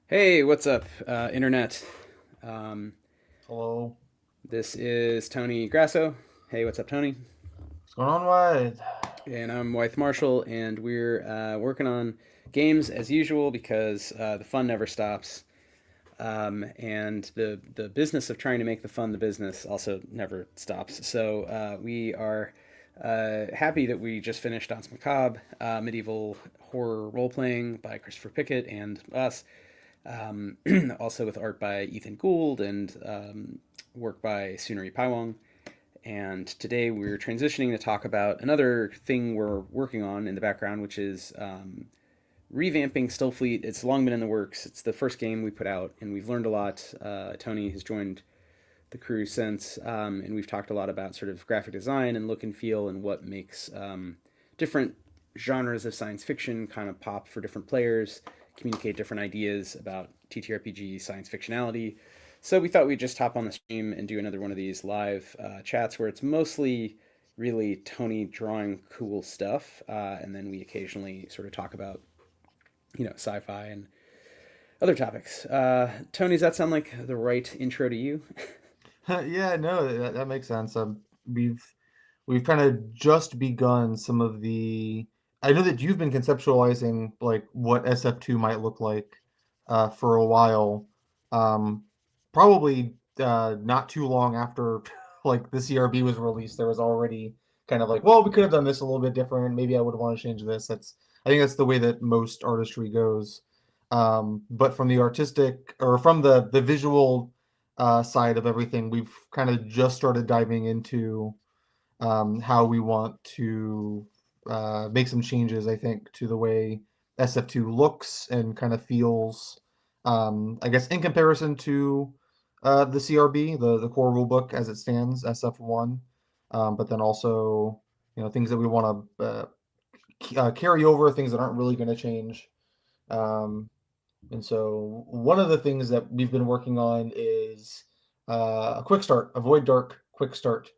Hey, what's up, internet? Um, Hello. this is Tony Grasso. Hey, what's up, Tony? What's going on, Wythe? And I'm Wythe Marschall, and we're working on games as usual because the fun never stops. And the business of trying to make the fun the business also never stops. So we are happy that we just finished Danse Macabre, medieval horror role playing by Christopher Pickett and us. Um, Also with art by Ethan Gould and work by Sunaree Paiwong. And today we're transitioning to talk about another thing we're working on in the background, which is revamping Stillfleet. It's long been in the works. It's the first game we put out, and we've learned a lot. Tony has joined the crew since, and we've talked a lot about sort of graphic design and look and feel and what makes different genres of science fiction kind of pop for different players, communicate different ideas about TTRPG science fictionality. So we thought we'd just hop on the stream and do another one of these live chats where it's mostly really Tony drawing cool stuff, and then we occasionally sort of talk about sci-fi and other topics. Tony, does that sound like the right intro to you? Yeah, no, that makes sense. We've we've kind of just begun some of the. I know that you've been conceptualizing like what SF2 might look like for a while. Um, Probably not too long after like the CRB was released, there was already kind of like, well, we could have done this a little bit different. Maybe I would want to change this. I think that's the way that most artistry goes. But from the artistic or from the visual side of everything, we've kind of just started diving into how we want to make some changes, I think, to the way SF2 looks and kind of feels. I guess in comparison to the CRB, the core rulebook as it stands, SF1, but then also things that we want to carry over, things that aren't really going to change. Um, and so one of the things that we've been working on is a quick start, avoid dark quick start,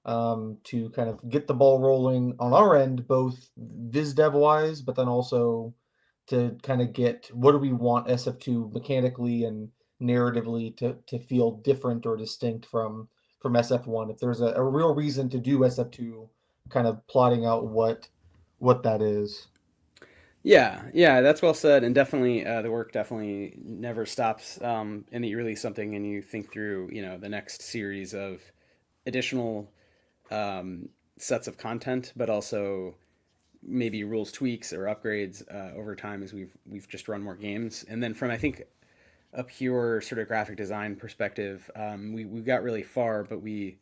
to kind of get the ball rolling on our end, both viz dev wise, but then also to kind of get what do we want SF2 mechanically and narratively to feel different or distinct from SF1. If there's a real reason to do SF2, kind of plotting out what that is. Yeah, that's well said, and definitely the work definitely never stops. And that you release something and you think through, the next series of additional um, sets of content, but also maybe rules tweaks or upgrades over time as we've just run more games. And then from I think a pure sort of graphic design perspective, we got really far, but we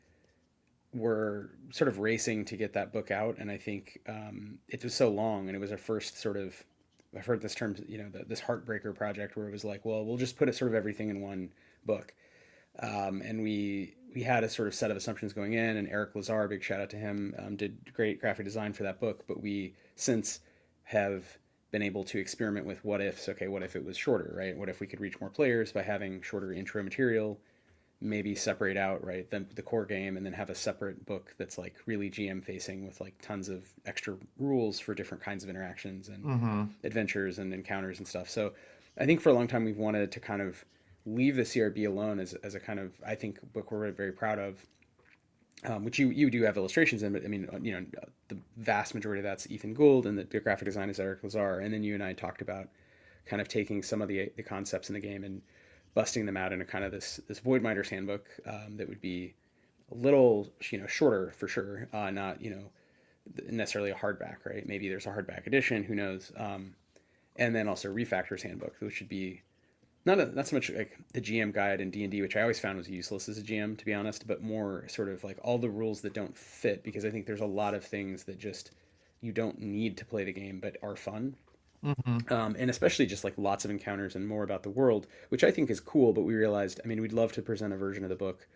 were sort of racing to get that book out, and I think it was so long, and it was our first sort of I've heard this term, this heartbreaker project where it was like, well, we'll just put it sort of everything in one book, and we had a sort of set of assumptions going in, and Eric Lazar, big shout out to him, did great graphic design for that book, but we since have been able to experiment with what ifs. Okay, what if it was shorter, right? What if we could reach more players by having shorter intro material? Maybe separate out right the core game and then have a separate book that's like really GM facing with like tons of extra rules for different kinds of interactions and Mm-hmm. adventures and encounters and stuff. So I think for a long time we've wanted to kind of leave the CRB alone as a kind of I think book we're very proud of, which you do have illustrations in, but I mean the vast majority of that's Ethan Gould and the graphic design is Eric Lazar, and then you and I talked about kind of taking some of the concepts in the game and busting them out into kind of this Voidminder's handbook that would be a little shorter for sure, not necessarily a hardback, right? Maybe there's a hardback edition, who knows? And then also Refactor's handbook, which should be not so much like the GM guide in D&D, which I always found was useless as a GM, to be honest, but more sort of like all the rules that don't fit, because I think there's a lot of things that just you don't need to play the game but are fun, Mm-hmm. and especially just like lots of encounters and more about the world, which I think is cool. But we realized, I mean, we'd love to present a version of the book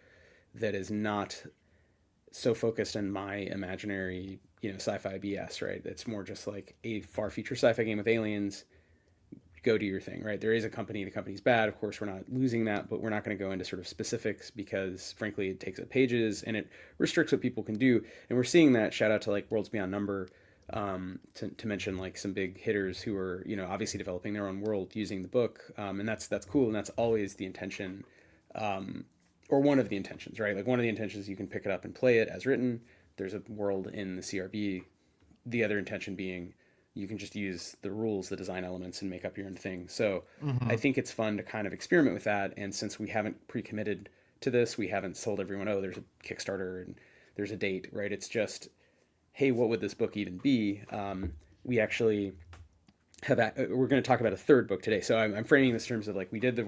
that is not so focused on my imaginary, sci-fi BS, right? It's more just like a far future sci-fi game with aliens. Go do your thing, right? There is a company. The company's bad. Of course, we're not losing that, but we're not going to go into sort of specifics because, frankly, it takes up pages and it restricts what people can do. And we're seeing that. Shout out to like Worlds Beyond Number. to mention like some big hitters who are, you know, obviously developing their own world using the book, and that's cool, and that's always the intention, or one of the intentions, right? Like one of the intentions, you can pick it up and play it as written. There's a world in the CRB. The other intention being you can just use the rules, the design elements, and make up your own thing. So I Hmm. think it's fun to kind of experiment with that. And since we haven't pre-committed to this, we haven't told everyone, oh, there's a Kickstarter and there's a date, right? It's just, hey, what would this book even be? We actually we're going to talk about a third book today. So I'm framing this in terms of like we did the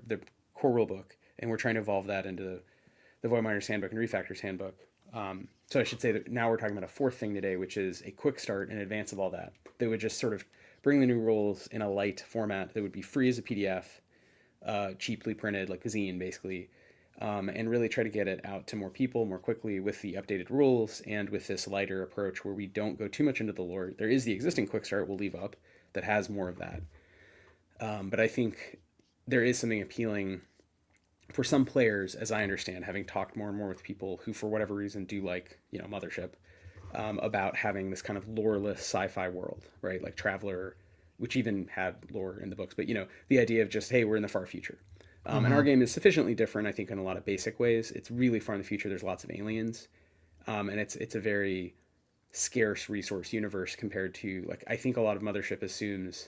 the core rule book, and we're trying to evolve that into the Voidminder's Handbook and Refactor's Handbook. So I should say that now we're talking about a fourth thing today, which is a quick start in advance of all that. That would just sort of bring the new rules in a light format that would be free as a PDF, cheaply printed, like a zine basically, and really try to get it out to more people more quickly with the updated rules and with this lighter approach where we don't go too much into the lore. There is the existing quick start we'll leave up that has more of that. But I think there is something appealing for some players, as I understand, having talked more and more with people who, for whatever reason, do like, you know, Mothership, about having this kind of loreless sci-fi world, right? Like Traveler, which even had lore in the books, but you know, the idea of just, hey, we're in the far future. And our Hmm. game is sufficiently different, I think, in a lot of basic ways. It's really far in the future. There's lots of aliens, and it's a very scarce resource universe compared to, like, I think a lot of Mothership assumes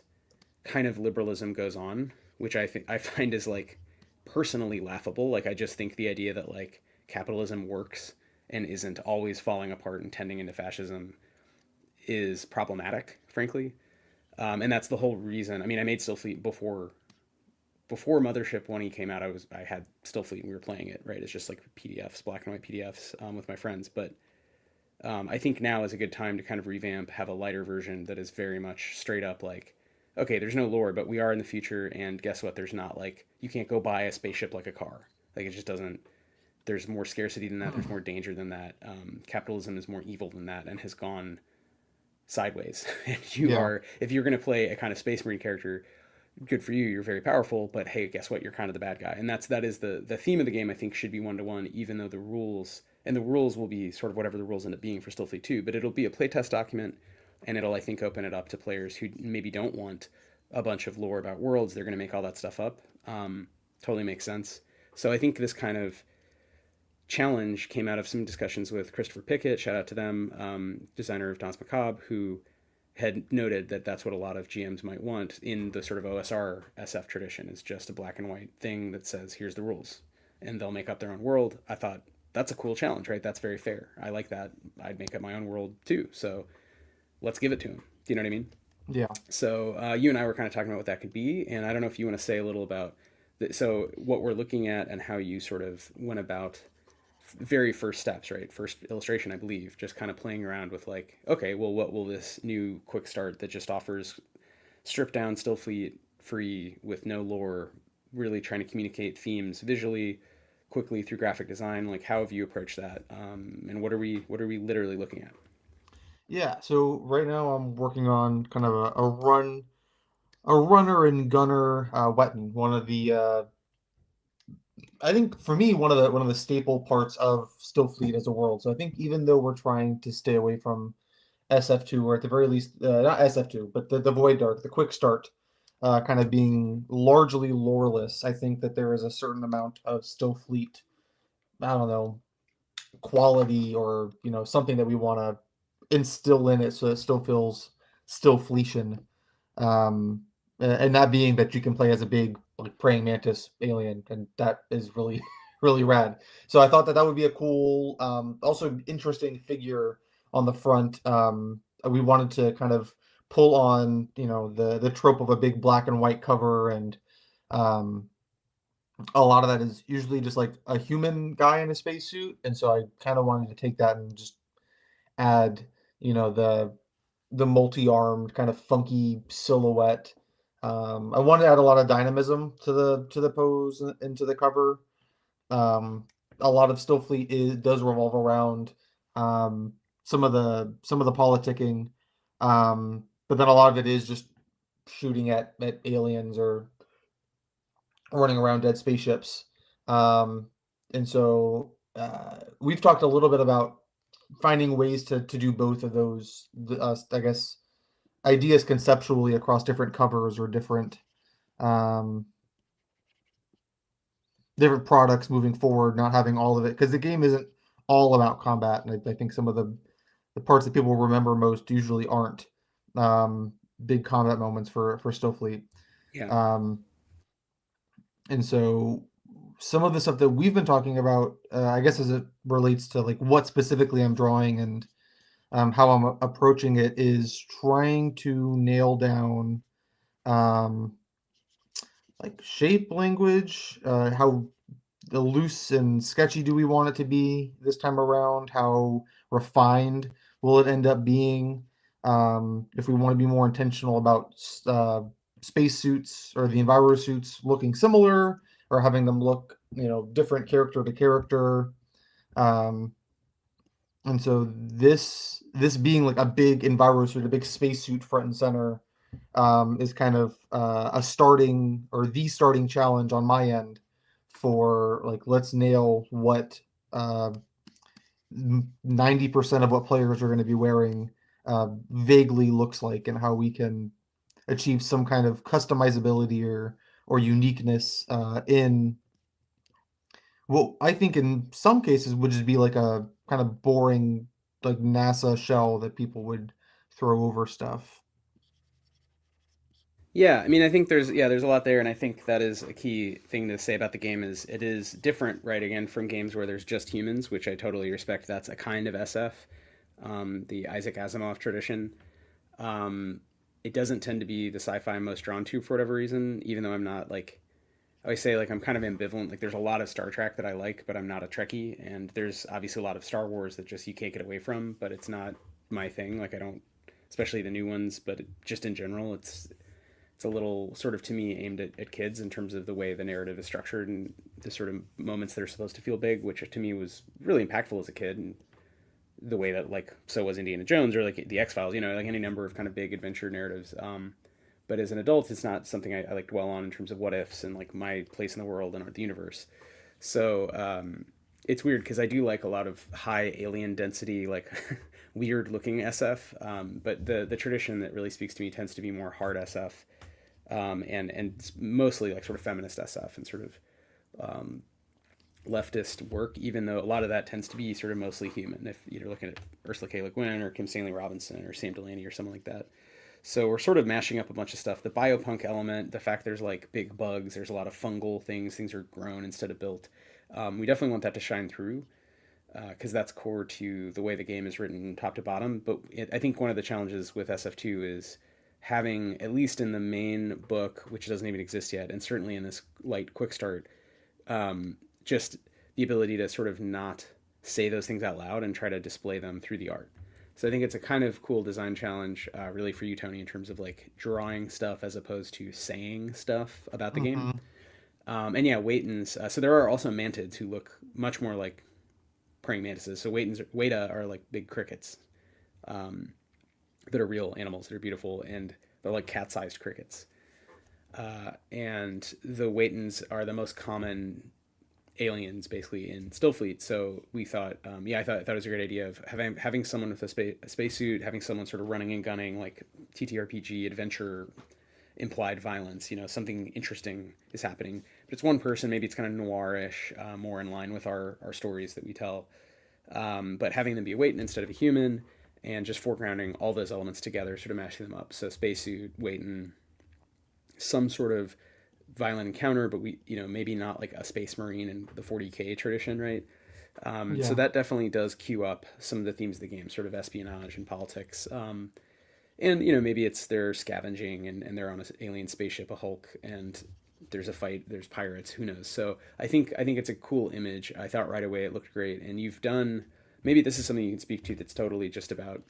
kind of liberalism goes on, which I think I find is like personally laughable. Like I just think the idea that like capitalism works and isn't always falling apart and tending into fascism is problematic, frankly. And that's the whole reason. I mean, I made Stillfleet before Mothership when he came out. I had Stillfleet and we were playing it. Right, it's just like PDFs, black and white PDFs, with my friends. But I think now is a good time to kind of revamp, have a lighter version that is very much straight up like, okay, there's no lore, but we are in the future, and guess what? There's not like you can't go buy a spaceship like a car. Like it just doesn't. There's more scarcity than that. There's more danger than that. Capitalism is more evil than that, and has gone sideways. And you Yeah. are, if you're going to play a kind of Space Marine character, good for you. You're very powerful, but hey, guess what? You're kind of the bad guy, and that is the theme of the game. I think should be 1-to-1, even though the rules and the rules will be sort of whatever the rules end up being for Stillfleet 2. But it'll be a playtest document, and it'll, I think, open it up to players who maybe don't want a bunch of lore about worlds. They're going to make all that stuff up. Totally makes sense. So I think this kind of challenge came out of some discussions with Christopher Pickett. Shout out to them, designer of Danse Macabre, who had noted that that's what a lot of GMs might want in the sort of OSR SF tradition, is just a black and white thing that says, here's the rules. And they'll make up their own world. I thought, that's a cool challenge, right? That's very fair. I like that. I'd make up my own world too. So let's give it to him. Do you know what I mean? Yeah. So you and I were kind of talking about what that could be. And I don't know if you want to say a little about so what we're looking at and how you sort of went about very first steps, right? First illustration, I believe, just kind of playing around with like, okay, well, what will this new quick start that just offers stripped down Stillfleet free with no lore, really trying to communicate themes visually, quickly through graphic design? Like, how have you approached that? And what are we literally looking at? Yeah. So right now I'm working on kind of a runner and gunner weapon. One of the I think for me one of the staple parts of Stillfleet as a world. So I think even though we're trying to stay away from SF2, or at the very least, not SF2, but the Void Dark, the Quick Start, kind of being largely loreless, I think that there is a certain amount of Stillfleet, I don't know, quality, or something that we want to instill in it so it still feels Stillfletian. And that being that you can play as a big like praying mantis alien, and that is really really rad. So I thought that that would be a cool, also interesting figure on the front. We wanted to kind of pull on the trope of a big black and white cover, and um, a lot of that is usually just like a human guy in a spacesuit, and so I kind of wanted to take that and just add the multi-armed kind of funky silhouette. I wanted to add a lot of dynamism to the pose and to the cover. Um, a lot of Stillfleet does revolve around um, some of the politicking, but then a lot of it is just shooting at aliens or running around dead spaceships. Um, and so we've talked a little bit about finding ways to do both of those, I guess, ideas conceptually across different covers or um, different products moving forward, not having all of it, because the game isn't all about combat, and I think some of the parts that people remember most usually aren't um, big combat moments for Stillfleet. Yeah. Um, and so some of the stuff that we've been talking about, I guess, as it relates to like what specifically I'm drawing and how I'm approaching it, is trying to nail down um, like shape language, how the loose and sketchy do we want it to be this time around? How refined will it end up being? If we want to be more intentional about spacesuits or the enviro suits looking similar or having them look, different character to character. Um, and so this being like a big enviro suit, a big spacesuit front and center, is kind of a starting or the starting challenge on my end for like let's nail what 90% of what players are going to be wearing vaguely looks like, and how we can achieve some kind of customizability or uniqueness in what I think in some cases would just be like a kind of boring like NASA shell that people would throw over stuff. Yeah, I mean, I think there's a lot there, and I think that is a key thing to say about the game is it is different, right? Again, from games where there's just humans, which I totally respect. That's a kind of SF, the Isaac Asimov tradition. Um, it doesn't tend to be the sci-fi I'm most drawn to for whatever reason, even though I'm not like I always say like I'm kind of ambivalent. Like there's a lot of Star Trek that I like, but I'm not a Trekkie, and there's obviously a lot of Star Wars that just you can't get away from, but it's not my thing. Like I don't, especially the new ones, but just in general, it's a little sort of to me aimed at kids in terms of the way the narrative is structured and the sort of moments that are supposed to feel big, which to me was really impactful as a kid, and the way that like so was Indiana Jones or like the X Files, like any number of kind of big adventure narratives. But as an adult, it's not something I like dwell on in terms of what ifs and like my place in the world and the universe. So it's weird because I do like a lot of high alien density, like weird looking SF. But the tradition that really speaks to me tends to be more hard SF, and mostly like sort of feminist SF and sort of leftist work. Even though a lot of that tends to be sort of mostly human. If you're looking at Ursula K. Le Guin or Kim Stanley Robinson or Sam Delaney or someone like that. So we're sort of mashing up a bunch of stuff. The biopunk element, the fact there's like big bugs, there's a lot of fungal things, things are grown instead of built. We definitely want that to shine through because that's core to the way the game is written top to bottom. But I think one of the challenges with SF2 is having, at least in the main book, which doesn't even exist yet, and certainly in this light quick start, just the ability to sort of not say those things out loud and try to display them through the art. So I think it's a kind of cool design challenge, really for you, Tony, in terms of like drawing stuff as opposed to saying stuff about the game. Mm-hmm. And yeah, Waitons. So there are also mantids who look much more like praying mantises. So Weta are like big crickets that are real animals that are beautiful, and they're like cat-sized crickets. And the Waitons are the most common aliens basically in Stillfleet. So we thought, I thought it was a great idea of having someone with a spacesuit, having someone sort of running and gunning, like TTRPG adventure, implied violence. Something interesting is happening, but it's one person. Maybe it's kind of noirish, more in line with our stories that we tell. But having them be a Waiton instead of a human, and just foregrounding all those elements together, sort of mashing them up. So spacesuit, Waiton, some sort of violent encounter, but maybe not like a space marine in the 40K tradition, right? So Yeah. that definitely does cue up some of the themes of the game, sort of espionage and politics. And maybe it's they're scavenging and they're on an alien spaceship, a Hulk, and there's a fight, there's pirates, who knows. So I think it's a cool image. I thought right away it looked great, and you've done, maybe this is something you can speak to that's totally just about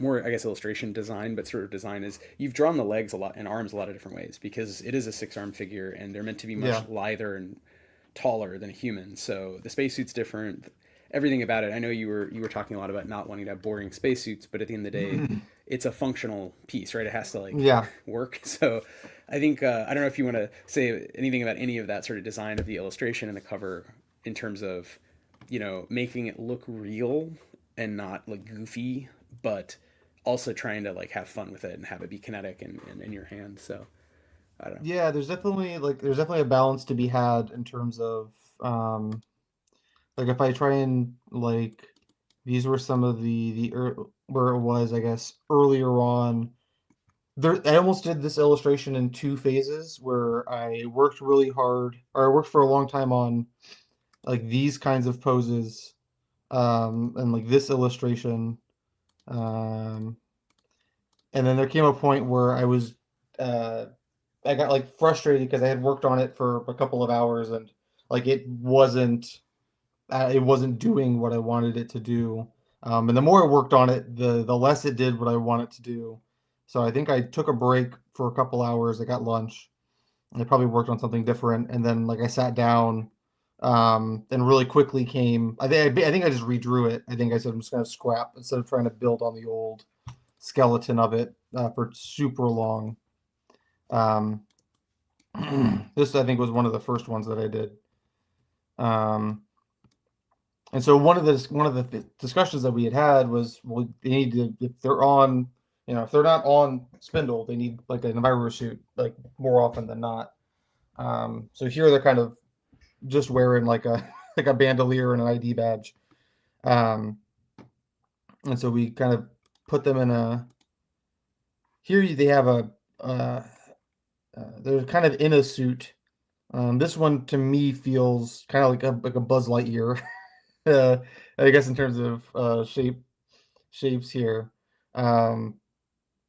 more, I guess, illustration design, but sort of design is you've drawn the legs a lot and arms a lot of different ways because it is a 6-arm figure and they're meant to be much Yeah. lither and taller than a human. So the spacesuit's different. Everything about it. I know you were talking a lot about not wanting to have boring spacesuits, but at the end of the day, it's a functional piece, right? It has to like Yeah. work. So I think I don't know if you want to say anything about any of that sort of design of the illustration and the cover in terms of making it look real and not like goofy, but also trying to like have fun with it and have it be kinetic and in your hand. So I don't know. Yeah, there's definitely a balance to be had in terms of like if I try and like these were some of where it was I guess earlier on. There, I almost did this illustration in two phases where I worked really hard, or I worked for a long time on like these kinds of poses, and like this illustration, um, and then there came a point where uh, I got like frustrated because I had worked on it for a couple of hours and like it wasn't doing what I wanted it to do. And the more I worked on it, the less it did what I wanted to do. So I think I took a break for a couple hours. I got lunch. I probably worked on something different, and then like I sat down, and really quickly came. I think I just redrew it. I think I said I'm just gonna scrap instead of trying to build on the old skeleton of it for super long. Um, this I think was one of the first ones that I did. Um, And so one of the discussions that we had was, well, they need to if they're on, if they're not on Spindle, they need like an enviro suit like more often than not. So here they're kind of just wearing like a like a bandolier and an ID badge, um, and so we kind of put them in a they have uh, they're kind of in a suit. This one to me feels kind of like a Buzz Lightyear, uh, I guess in terms of shapes here. Um,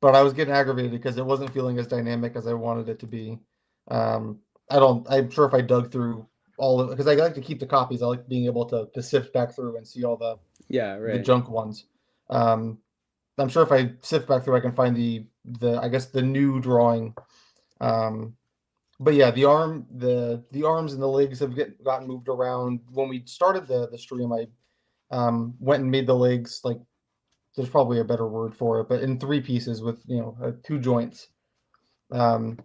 but I was getting aggravated because it wasn't feeling as dynamic as I wanted it to be. Um, I'm sure if I dug through all of it, because I like to keep the copies, I like being able to sift back through and see all Yeah, the right. junk ones. Um, I'm sure if I sift back through, I can find I guess the new drawing. Um, but yeah, the arms and the legs have gotten moved around. When we started the stream, I went and made the legs like there's probably a better word for it, but in three pieces with two joints, um,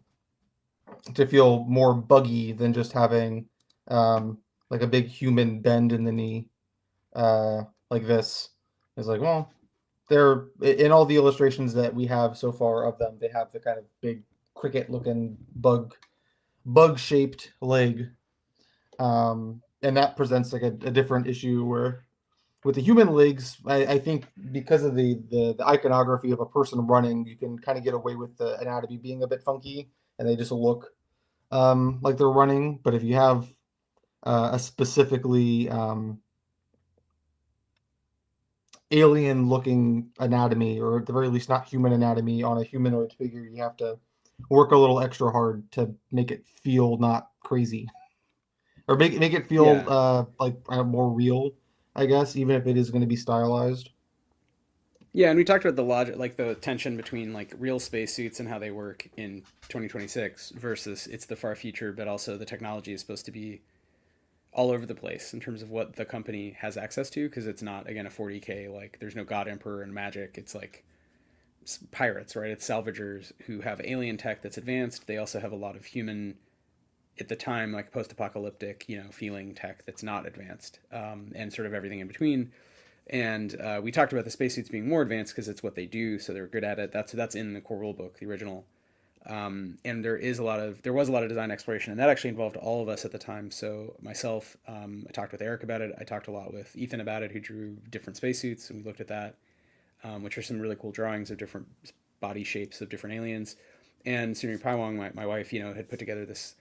to feel more buggy than just having like a big human bend in the knee, like this. It's like, well, they're in all the illustrations that we have so far of them. They have the kind of big cricket looking bug shaped leg, and that presents like a different issue where with the human legs, I think because of the iconography of a person running, you can kind of get away with the anatomy being a bit funky, and they just look like they're running. But if you have a specifically alien-looking anatomy, or at the very least not human anatomy on a humanoid figure, you have to work a little extra hard to make it feel not crazy, or make it feel Yeah. like more real, I guess, even if it is going to be stylized. Yeah, and we talked about the logic, like the tension between like real spacesuits and how they work in 2026 versus it's the far future, but also the technology is supposed to be all over the place in terms of what the company has access to because it's not again a 40K, like there's no god emperor and magic. It's like pirates, right? It's salvagers who have alien tech that's advanced. They also have a lot of human at the time like post-apocalyptic feeling tech that's not advanced, and sort of everything in between. And we talked about the spacesuits being more advanced because it's what they do, so they're good at it. That's in the core rule book, the original. And there was a lot of design exploration, and that actually involved all of us at the time. So myself, I talked with Eric about it. I talked a lot with Ethan about it, who drew different spacesuits, and we looked at that, which are some really cool drawings of different body shapes of different aliens. And Sunaree Paiwong, my wife, had put together this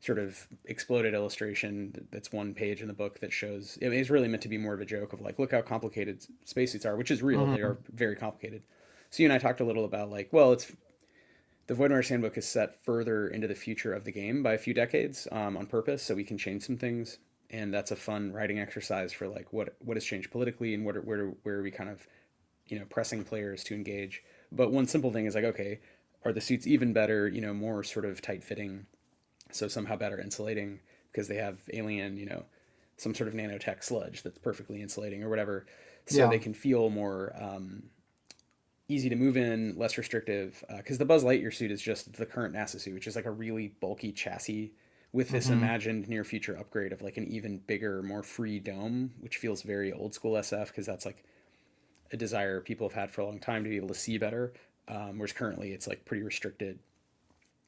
sort of exploded illustration that's one page in the book that shows it is really meant to be more of a joke of like, look how complicated spacesuits are, which is real. They Mm-hmm. are very complicated. So you and I talked a little about like, well, it's the Void Runner's Handbook is set further into the future of the game by a few decades, on purpose, so we can change some things, and that's a fun writing exercise for like what has changed politically and where are we kind of pressing players to engage. But one simple thing is like, okay, are the suits even better? More sort of tight fitting, so somehow better insulating because they have alien, some sort of nanotech sludge that's perfectly insulating or whatever, so Yeah. they can feel more easy to move in, less restrictive. Because the Buzz Lightyear suit is just the current NASA suit, which is like a really bulky chassis with this Mm-hmm. imagined near future upgrade of like an even bigger, more free dome, which feels very old school SF because that's like a desire people have had for a long time to be able to see better, whereas currently it's like pretty restricted.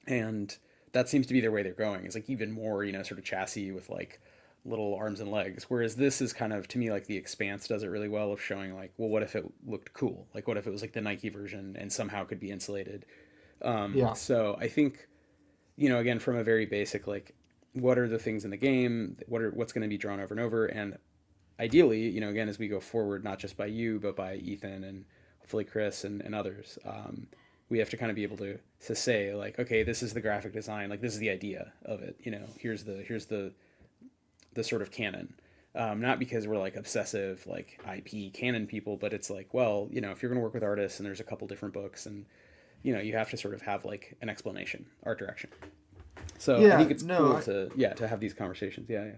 And that seems to be their way they're going. It's like even more, sort of chassis with like little arms and legs. Whereas this is kind of, to me, like the Expanse does it really well of showing like, well, what if it looked cool? Like, what if it was like the Nike version and somehow could be insulated? Yeah. So I think, again, from a very basic, like, what are the things in the game? What's going to be drawn over and over? And ideally, again, as we go forward, not just by you, but by Ethan and hopefully Chris and others, we have to kind of be able to say like, okay, this is the graphic design, like this is the idea of it. Here's the sort of canon. Not because we're like obsessive like IP canon people, but it's like, well, if you're going to work with artists and there's a couple different books and you have to sort of have like an explanation, art direction. So I Yeah, think it's no, cool to have these conversations. Yeah, yeah.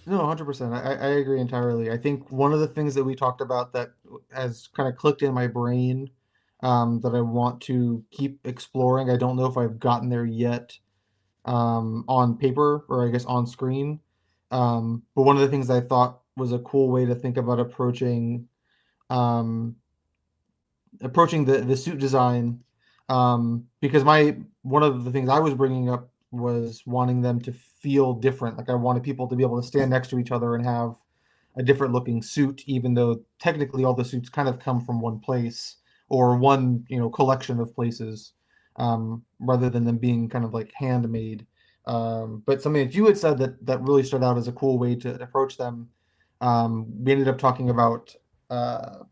no, 100%. I agree entirely. I think one of the things that we talked about that has kind of clicked in my brain, that I want to keep exploring. I don't know if I've gotten there yet, on paper or I guess on screen. But one of the things I thought was a cool way to think about um, approaching the suit design, because my one of the things I was bringing up was wanting them to feel different. Like I wanted people to be able to stand next to each other and have a different looking suit, even though technically all the suits kind of come from one place or one collection of places, rather than them being kind of like handmade. But something that you had said that really stood out as a cool way to approach them. We ended up talking about uh,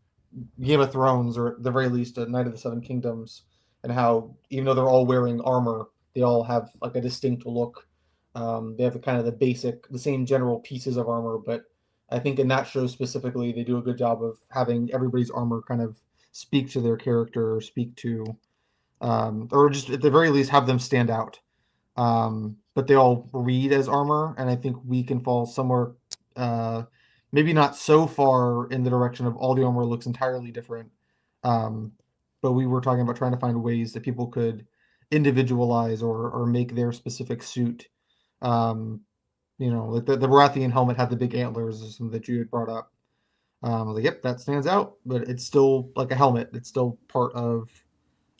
Game of Thrones, or at the very least, a Knight of the Seven Kingdoms, and how even though they're all wearing armor, they all have like a distinct look. They have the kind of the same general pieces of armor, but I think in that show specifically, they do a good job of having everybody's armor kind of speak to their character, or speak to, or just at the very least have them stand out. But they all read as armor, and I think we can fall somewhere, uh, maybe not so far in the direction of all the armor looks entirely different. Um, but we were talking about trying to find ways that people could individualize or make their specific suit. Um, like the Baratheon helmet had the big antlers, or something that you had brought up. I was like, yep, that stands out, but it's still like a helmet. It's still part of,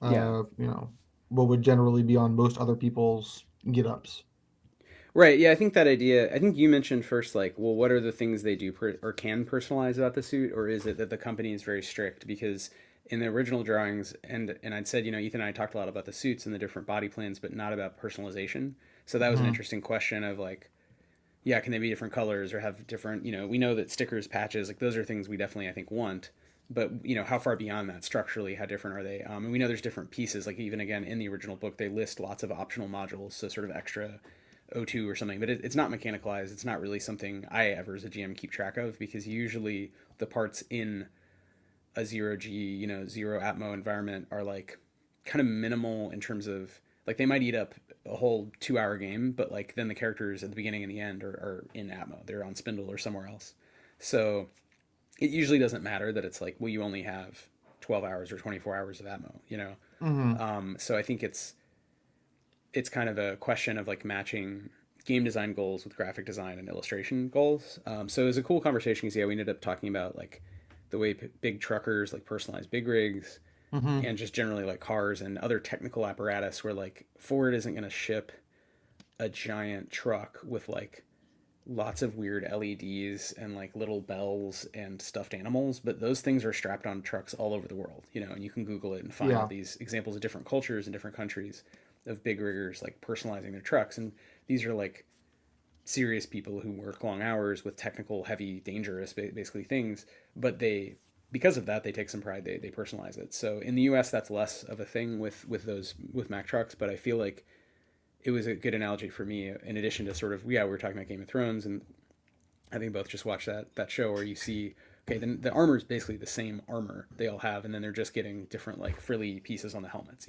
Yeah. uh, you know, what would generally be on most other people's get ups. Right. Yeah, I think that idea. I think you mentioned first, like, well, what are the things they do or can personalize about the suit, or is it that the company is very strict? Because in the original drawings, and I'd said, Ethan and I talked a lot about the suits and the different body plans, but not about personalization. So that was an Hmm. interesting question of like, yeah, can they be different colors or have different? We know that stickers, patches, like those are things we definitely I think want. But how far beyond that structurally, how different are they? And we know there's different pieces. Like even again in the original book, they list lots of optional modules, so sort of extra O2 or something, but it's not mechanicalized. It's not really something I ever as a GM keep track of because usually the parts in a zero G, zero Atmo environment are like kind of minimal in terms of like they might eat up a whole 2 hour game, but like then the characters at the beginning and the end are in Atmo. They're on Spindle or somewhere else. So it usually doesn't matter that it's like, well, you only have 12 hours or 24 hours of Atmo. Hmm. So I think it's kind of a question of like matching game design goals with graphic design and illustration goals. So it was a cool conversation because yeah, we ended up talking about like the way big truckers like personalize big rigs Hmm. and just generally like cars and other technical apparatus where like Ford isn't going to ship a giant truck with like lots of weird LEDs and like little bells and stuffed animals, but those things are strapped on trucks all over the world, and you can Google it and find all Yeah. these examples of different cultures and different countries of big riggers like personalizing their trucks. And these are like serious people who work long hours with technical, heavy, dangerous, basically things, but because of that, they take some pride. They personalize it. So in the U.S., that's less of a thing with Mack trucks, but I feel like it was a good analogy for me. In addition to sort of we were talking about Game of Thrones, and I think both just watched that show where you see okay then the armor is basically the same armor they all have, and then they're just getting different like frilly pieces on the helmets,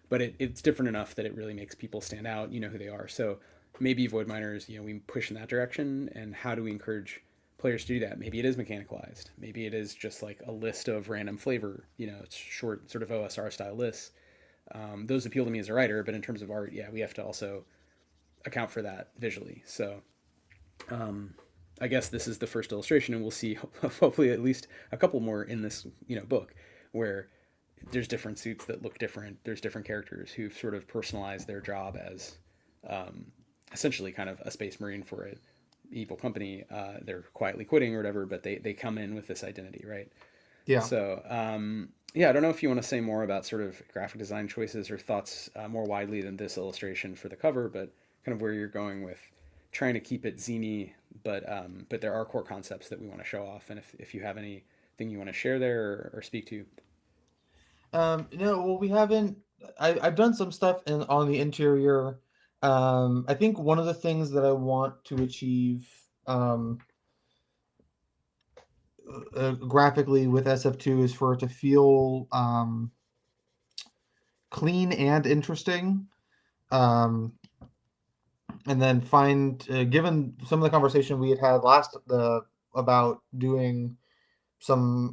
But it's different enough that it really makes people stand out. You know who they are. So maybe Void Miners, we push in that direction. And how do we encourage players to do that? Maybe it is mechanicalized. Maybe it is just like a list of random flavor. It's short sort of OSR style lists. Those appeal to me as a writer, but in terms of art, yeah, we have to also account for that visually. So I guess this is the first illustration, and we'll see hopefully at least a couple more in this book where there's different suits that look different. There's different characters who've sort of personalized their job as essentially kind of a space marine for an evil company. They're quietly quitting or whatever, but they come in with this identity, right? Yeah. So yeah, I don't know if you want to say more about sort of graphic design choices or thoughts more widely than this illustration for the cover, but kind of where you're going with trying to keep it zany, but there are core concepts that we want to show off, and if you have anything you want to share there or speak to. No, well, we haven't. I've done some stuff on the interior. I think one of the things that I want to achieve graphically with SF2 is for it to feel clean and interesting. And then given some of the conversation we had had last about doing some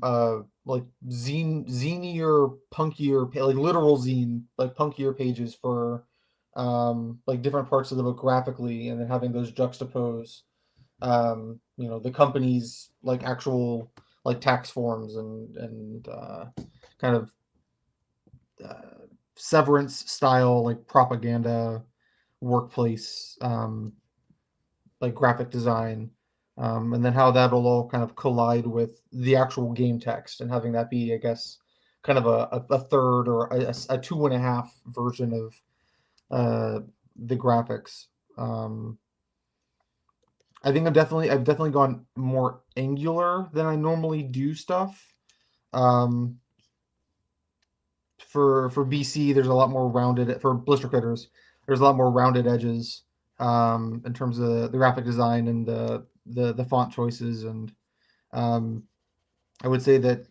like zinier, punkier, like literal zine, like punkier pages for like different parts of the book graphically, and then having those juxtapose the company's like actual like tax forms and kind of severance style like propaganda workplace like graphic design, and then how that'll all kind of collide with the actual game text and having that be, I guess, kind of a third or a two and a half version of the graphics. I think I've definitely gone more angular than I normally do stuff. Um, for BC, there's a lot more rounded for Blister Critters. There's a lot more rounded edges in terms of the graphic design and the font choices, and um, I would say that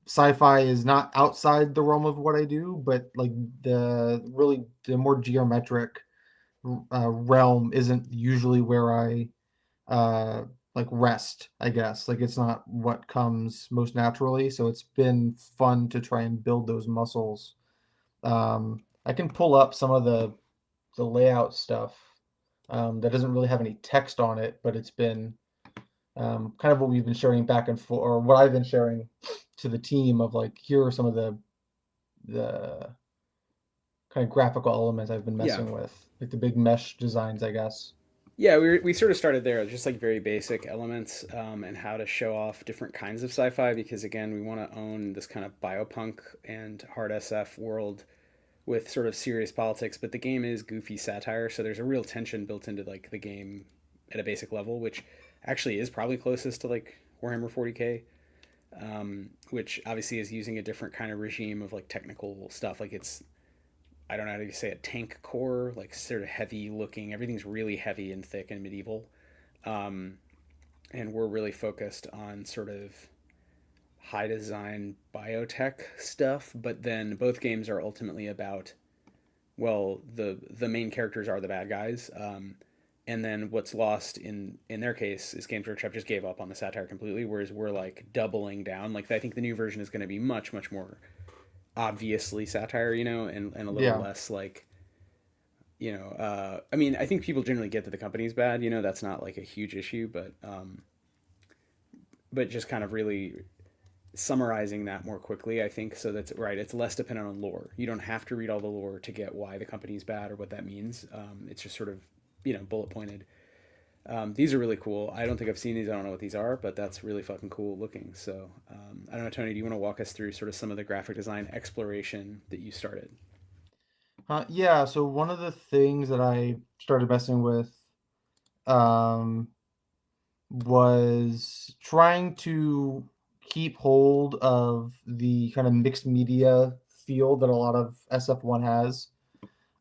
sci-fi is not outside the realm of what I do, but like the more geometric realm isn't usually where I like rest, I guess. Like it's not what comes most naturally, so it's been fun to try and build those muscles. I can pull up some of the layout stuff that doesn't really have any text on it, but it's been kind of what we've been sharing back and forth, or what I've been sharing to the team of like, here are some of the kind of graphical elements I've been Yeah, messing with, like the big mesh designs, I guess. yeah, we sort of started there, just like very basic elements and how to show off different kinds of sci-fi because again, we want to own this kind of biopunk and hard SF world with sort of serious politics, but the game is goofy satire, so there's a real tension built into like the game at a basic level, which actually is probably closest to like Warhammer 40k, which obviously is using a different kind of regime of like technical stuff. Like it's I don't know how to say it, tank core, like sort of heavy looking. Everything's really heavy and thick and medieval, um, and we're really focused on sort of high design biotech stuff. But then both games are ultimately about the main characters are the bad guys. And then what's lost in their case is Games Workshop just gave up on the satire completely, whereas we're like doubling down. Like I think the new version is going to be much more obviously satire, and a little Yeah. less like I mean, I think people generally get that the company's bad. That's not like a huge issue, but just kind of really summarizing that more quickly, I think, so that's right. It's less dependent on lore. You don't have to read all the lore to get why the company's bad or what that means. It's just sort of bullet pointed. These are really cool. I don't think I've seen these. I don't know what these are, but that's really fucking cool looking. So I don't know, Tony. Do you want to walk us through sort of some of the graphic design exploration that you started? Yeah, so one of the things that I started messing with um, was trying to keep hold of the kind of mixed media feel that a lot of SF1 has.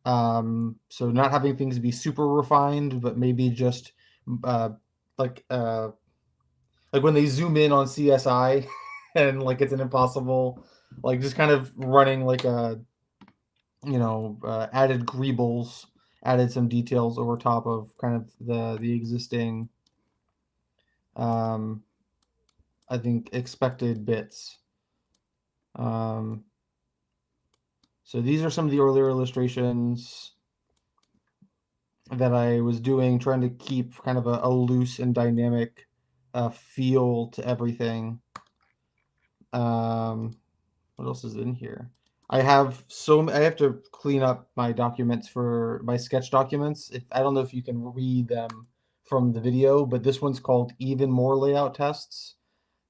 So not having things be super refined, but maybe just uh, like uh, like when they zoom in on CSI and like it's an impossible, like just kind of running like a added greebles, added some details over top of kind of the existing, um, I think, expected bits. Um, so these are some of the earlier illustrations. that I was doing, trying to keep kind of a loose and dynamic feel to everything. What else is in here? I have I have to clean up my documents for my sketch documents. If I don't know if you can read them from the video, but this one's called Even More Layout Tests.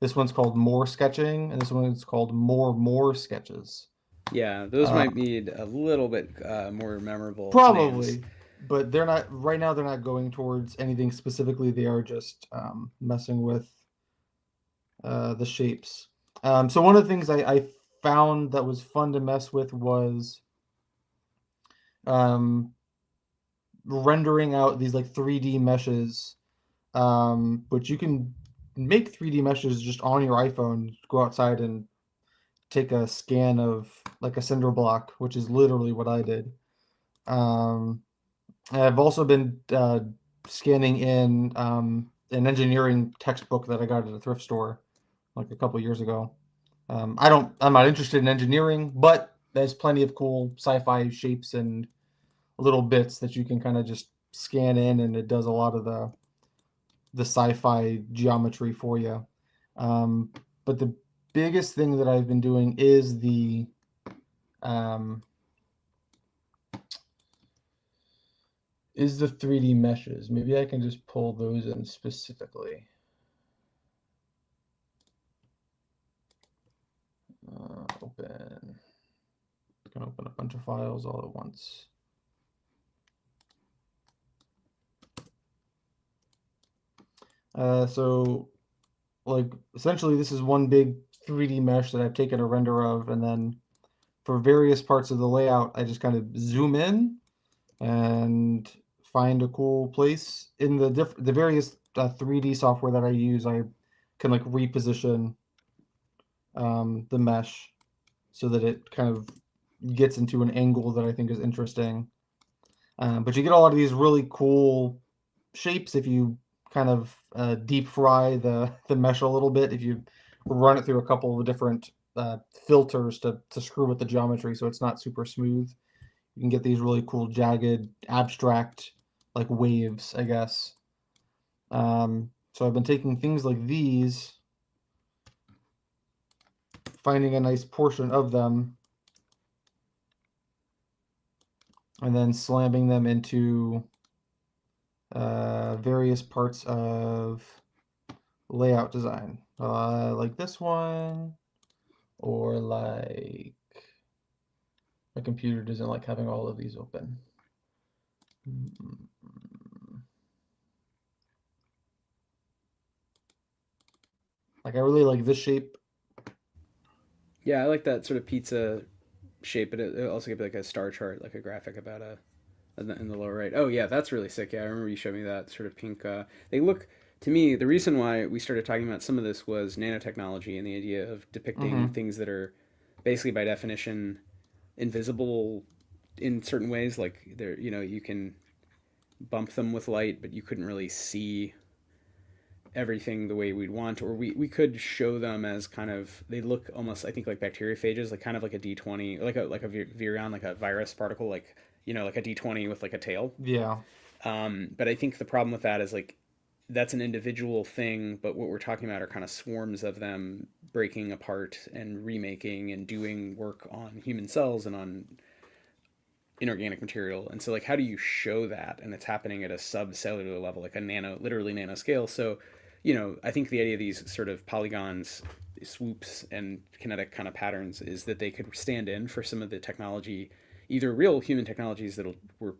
This one's called More Sketching, and this one's called More Sketches. Yeah, those Uh, might need a little bit more memorable names. Probably, but they're not right now. They're not going towards anything specifically. They are just messing with the shapes. So one of the things I found that was fun to mess with was um, rendering out these like 3D meshes, which you can make 3D meshes just on your iPhone. Go outside and take a scan of like a cinder block, which is literally what I did. Um, I've also been scanning in an engineering textbook that I got at a thrift store like a couple years ago. I'm not interested in engineering, but there's plenty of cool sci-fi shapes and little bits that you can kind of just scan in, and it does a lot of the sci-fi geometry for you. Um, but the biggest thing that I've been doing um, is the 3D meshes. Maybe I can just pull those in specifically. Open. I can open a bunch of files all at once. So, like, essentially, this is one big 3D mesh that I've taken a render of, and then for various parts of the layout, I just kind of zoom in and find a cool place in the various 3D software that I use. I can like reposition the mesh so that it kind of gets into an angle that I think is interesting. But you get a lot of these really cool shapes if you kind of deep fry the mesh a little bit. If you run it through a couple of different filters to screw with the geometry so it's not super smooth, you can get these really cool jagged abstract like waves, I guess. So I've been taking things like these, finding a nice portion of them, and then slamming them into various parts of layout design, like this one, or like my computer doesn't like having all of these open. Like I really like this shape. Yeah, I like that sort of pizza shape, but it also could be like a star chart, like a graphic about a in the lower right. Oh yeah, that's really sick. Yeah, I remember you showed me that sort of pink. They look to me. The reason why we started talking about some of this was nanotechnology and the idea of depicting Mm-hmm. things that are basically by definition invisible in certain ways. Like they're you can bump them with light, but you couldn't really see everything the way we'd want, or we could show them as kind of they look almost I think like bacteriophages, like kind of like a D20, like a virion, like a virus particle, like like a D20 with like a tail. Yeah. But I think the problem with that is like that's an individual thing, but what we're talking about are kind of swarms of them breaking apart and remaking and doing work on human cells and on inorganic material. And so like how do you show that? And it's happening at a subcellular level, like a literally nano scale. So, I think the idea of these sort of polygons, swoops, and kinetic kind of patterns is that they could stand in for some of the technology, either real human technologies that we're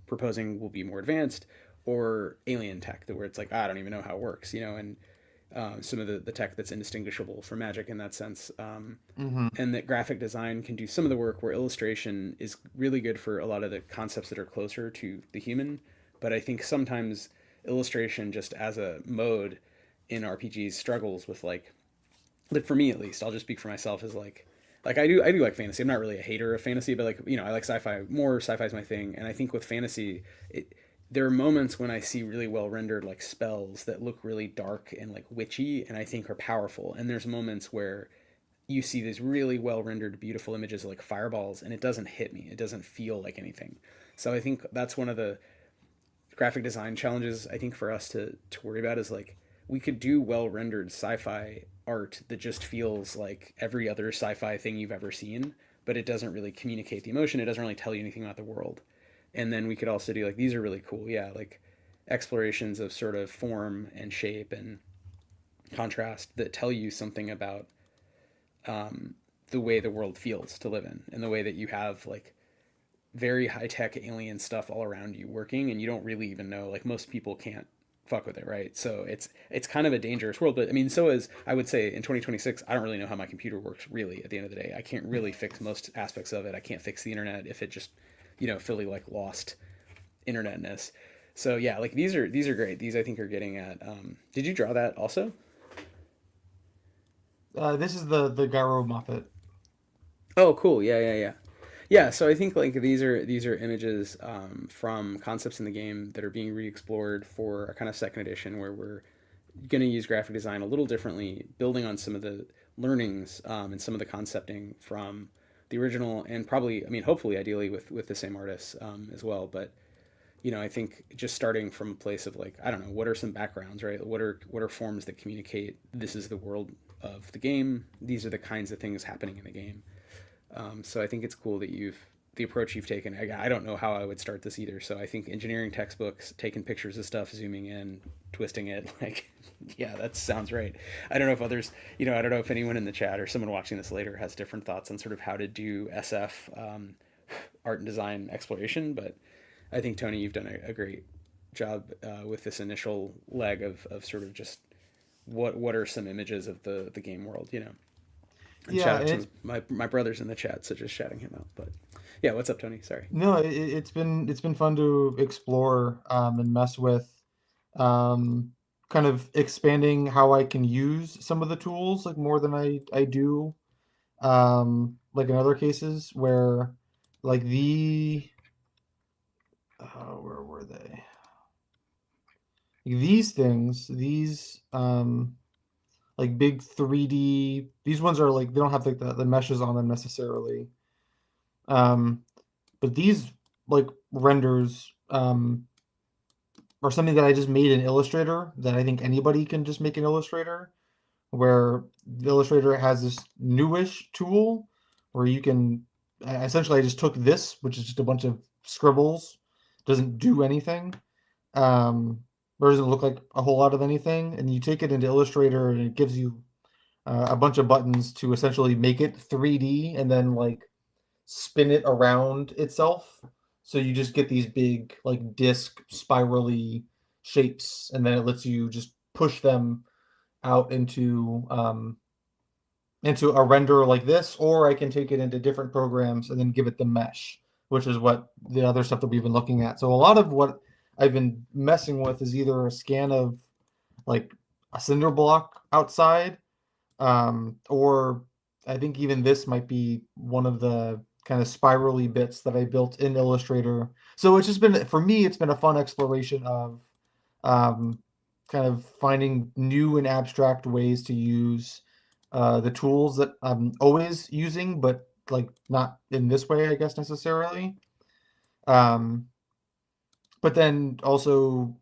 proposing will be more advanced, or alien tech that where it's like, I don't even know how it works, and some of the tech that's indistinguishable from magic in that sense. Mm-hmm. And that graphic design can do some of the work where illustration is really good for a lot of the concepts that are closer to the human. But I think sometimes illustration just as a mode in RPGs struggles with like for me at least, I'll just speak for myself as like I do like fantasy. I'm not really a hater of fantasy, but like I like sci-fi more. Sci-fi is my thing, and I think with fantasy, there are moments when I see really well rendered like spells that look really dark and like witchy, and I think are powerful. And there's moments where you see these really well rendered, beautiful images of like fireballs, and it doesn't hit me. It doesn't feel like anything. So I think that's one of the graphic design challenges I think for us to worry about is like we could do well rendered sci-fi art that just feels like every other sci-fi thing you've ever seen, but it doesn't really communicate the emotion. It doesn't really tell you anything about the world. And then we could also do like these are really cool, yeah, like explorations of sort of form and shape and contrast that tell you something about the way the world feels to live in, and the way that you have like very high tech alien stuff all around you working, and you don't really even know. Like most people can't fuck with it, right? So it's kind of a dangerous world. But I mean, so is I would say in 2026, I don't really know how my computer works. Really, at the end of the day, I can't really fix most aspects of it. I can't fix the internet if it just fully like lost internetness. So yeah, like these are great. These I think are getting at. Did you draw that also? This is the Gyro Muppet. Oh, cool. Yeah, yeah, yeah. Yeah, so I think like these are images from concepts in the game that are being re-explored for a kind of second edition, where we're going to use graphic design a little differently, building on some of the learnings and some of the concepting from the original, and probably, I mean, hopefully, ideally with the same artists as well. But I think just starting from a place of like, I don't know, what are some backgrounds, right? What are forms that communicate this is the world of the game. These are the kinds of things happening in the game. So I think it's cool that the approach you've taken. I don't know how I would start this either. So I think engineering textbooks, taking pictures of stuff, zooming in, twisting it, like, yeah, that sounds right. I don't know if others, I don't know if anyone in the chat or someone watching this later has different thoughts on sort of how to do SF art and design exploration. But I think Tony, you've done a great job with this initial leg of sort of just what are some images of the game world, And Yeah, shout out and to my brothers in the chat, so just shouting him out. But yeah, what's up, Tony? Sorry. no, it's been fun to explore and mess with, um, kind of expanding how I can use some of the tools like more than I do, like in other cases where like where were they? These things, these like big 3D. These ones are like they don't have like the meshes on them necessarily. Um, but these like renders are something that I just made in Illustrator that I think anybody can just make in Illustrator, where the Illustrator has this newish tool where you can essentially I just took this, which is just a bunch of scribbles, doesn't do anything. Um, or doesn't look like a whole lot of anything, and you take it into Illustrator and it gives you a bunch of buttons to essentially make it 3D and then like spin it around itself. So you just get these big like disc spirally shapes, and then it lets you just push them out into a render like this, or I can take it into different programs and then give it the mesh, which is what the other stuff that we've been looking at. So a lot of what I've been messing with is either a scan of like a cinder block outside, or I think even this might be one of the kind of spirally bits that I built in Illustrator. So it's just been, for me, it's been a fun exploration of um, kind of finding new and abstract ways to use the tools that I'm always using, but like not in this way, I guess necessarily. Um, but then also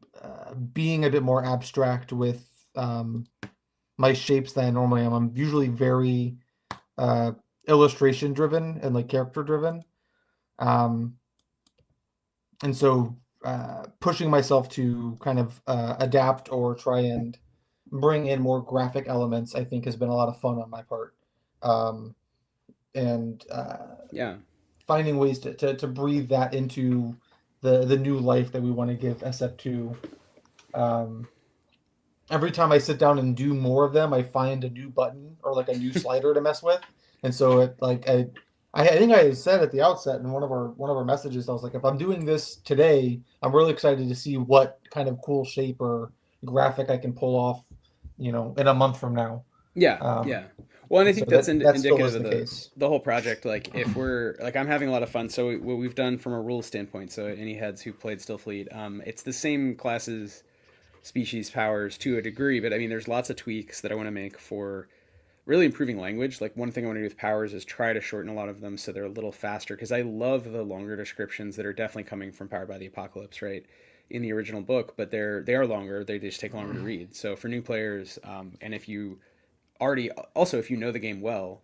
being a bit more abstract with my shapes than I normally am. I'm usually very uh, illustration driven and like character driven. Um, and so pushing myself to kind of adapt or try and bring in more graphic elements, I think, has been a lot of fun on my part. Um, and Yeah. finding ways to breathe that into the new life that we want to give SF2. Um, every time I sit down and do more of them, I find a new button or like a new slider to mess with. And so it like I think I said at the outset in one of our messages, I was like, if I'm doing this today, I'm really excited to see what kind of cool shape or graphic I can pull off, in a month from now. Yeah. Um, Yeah. Well, and I and so think that's that still indicative is of the case. the whole project. Like, if we're like, I'm having a lot of fun. So what we've done from a rules standpoint. So any heads who played Stillfleet, it's the same classes, species, powers to a degree, but I mean, there's lots of tweaks that I want to make for really improving language. Like one thing I want to do with powers is try to shorten a lot of them so they're a little faster, because I love the longer descriptions that are definitely coming from Powered by the Apocalypse, right? In the original book, but they are longer. They just take longer to read. So for new players, and if you already also if you know the game well,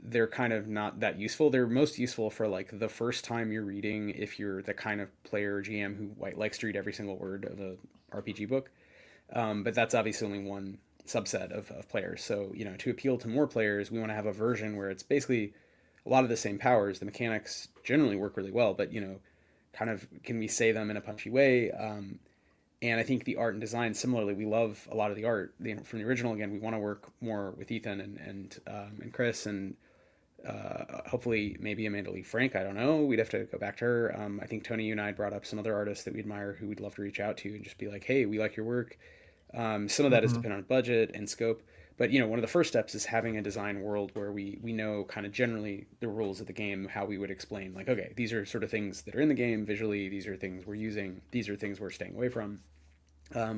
they're kind of not that useful. They're most useful for like the first time you're reading, if you're the kind of player or GM who likes to read every single word of a RPG book. But that's obviously only one subset of players. So, to appeal to more players, we want to have a version where it's basically a lot of the same powers. The mechanics generally work really well, but, kind of can we say them in a punchy way? And I think the art and design, similarly, we love a lot of the art from the original. Again, we want to work more with Ethan and Chris, and hopefully maybe Amanda Lee Frank. I don't know. We'd have to go back to her. I think Tony, you and I brought up some other artists that we admire who we'd love to reach out to and just be like, hey, we like your work. Some of that is dependent on budget and scope. But one of the first steps is having a design world where we know kind of generally the rules of the game, how we would explain, like, okay, these are sort of things that are in the game visually. These are things we're using. These are things we're staying away from.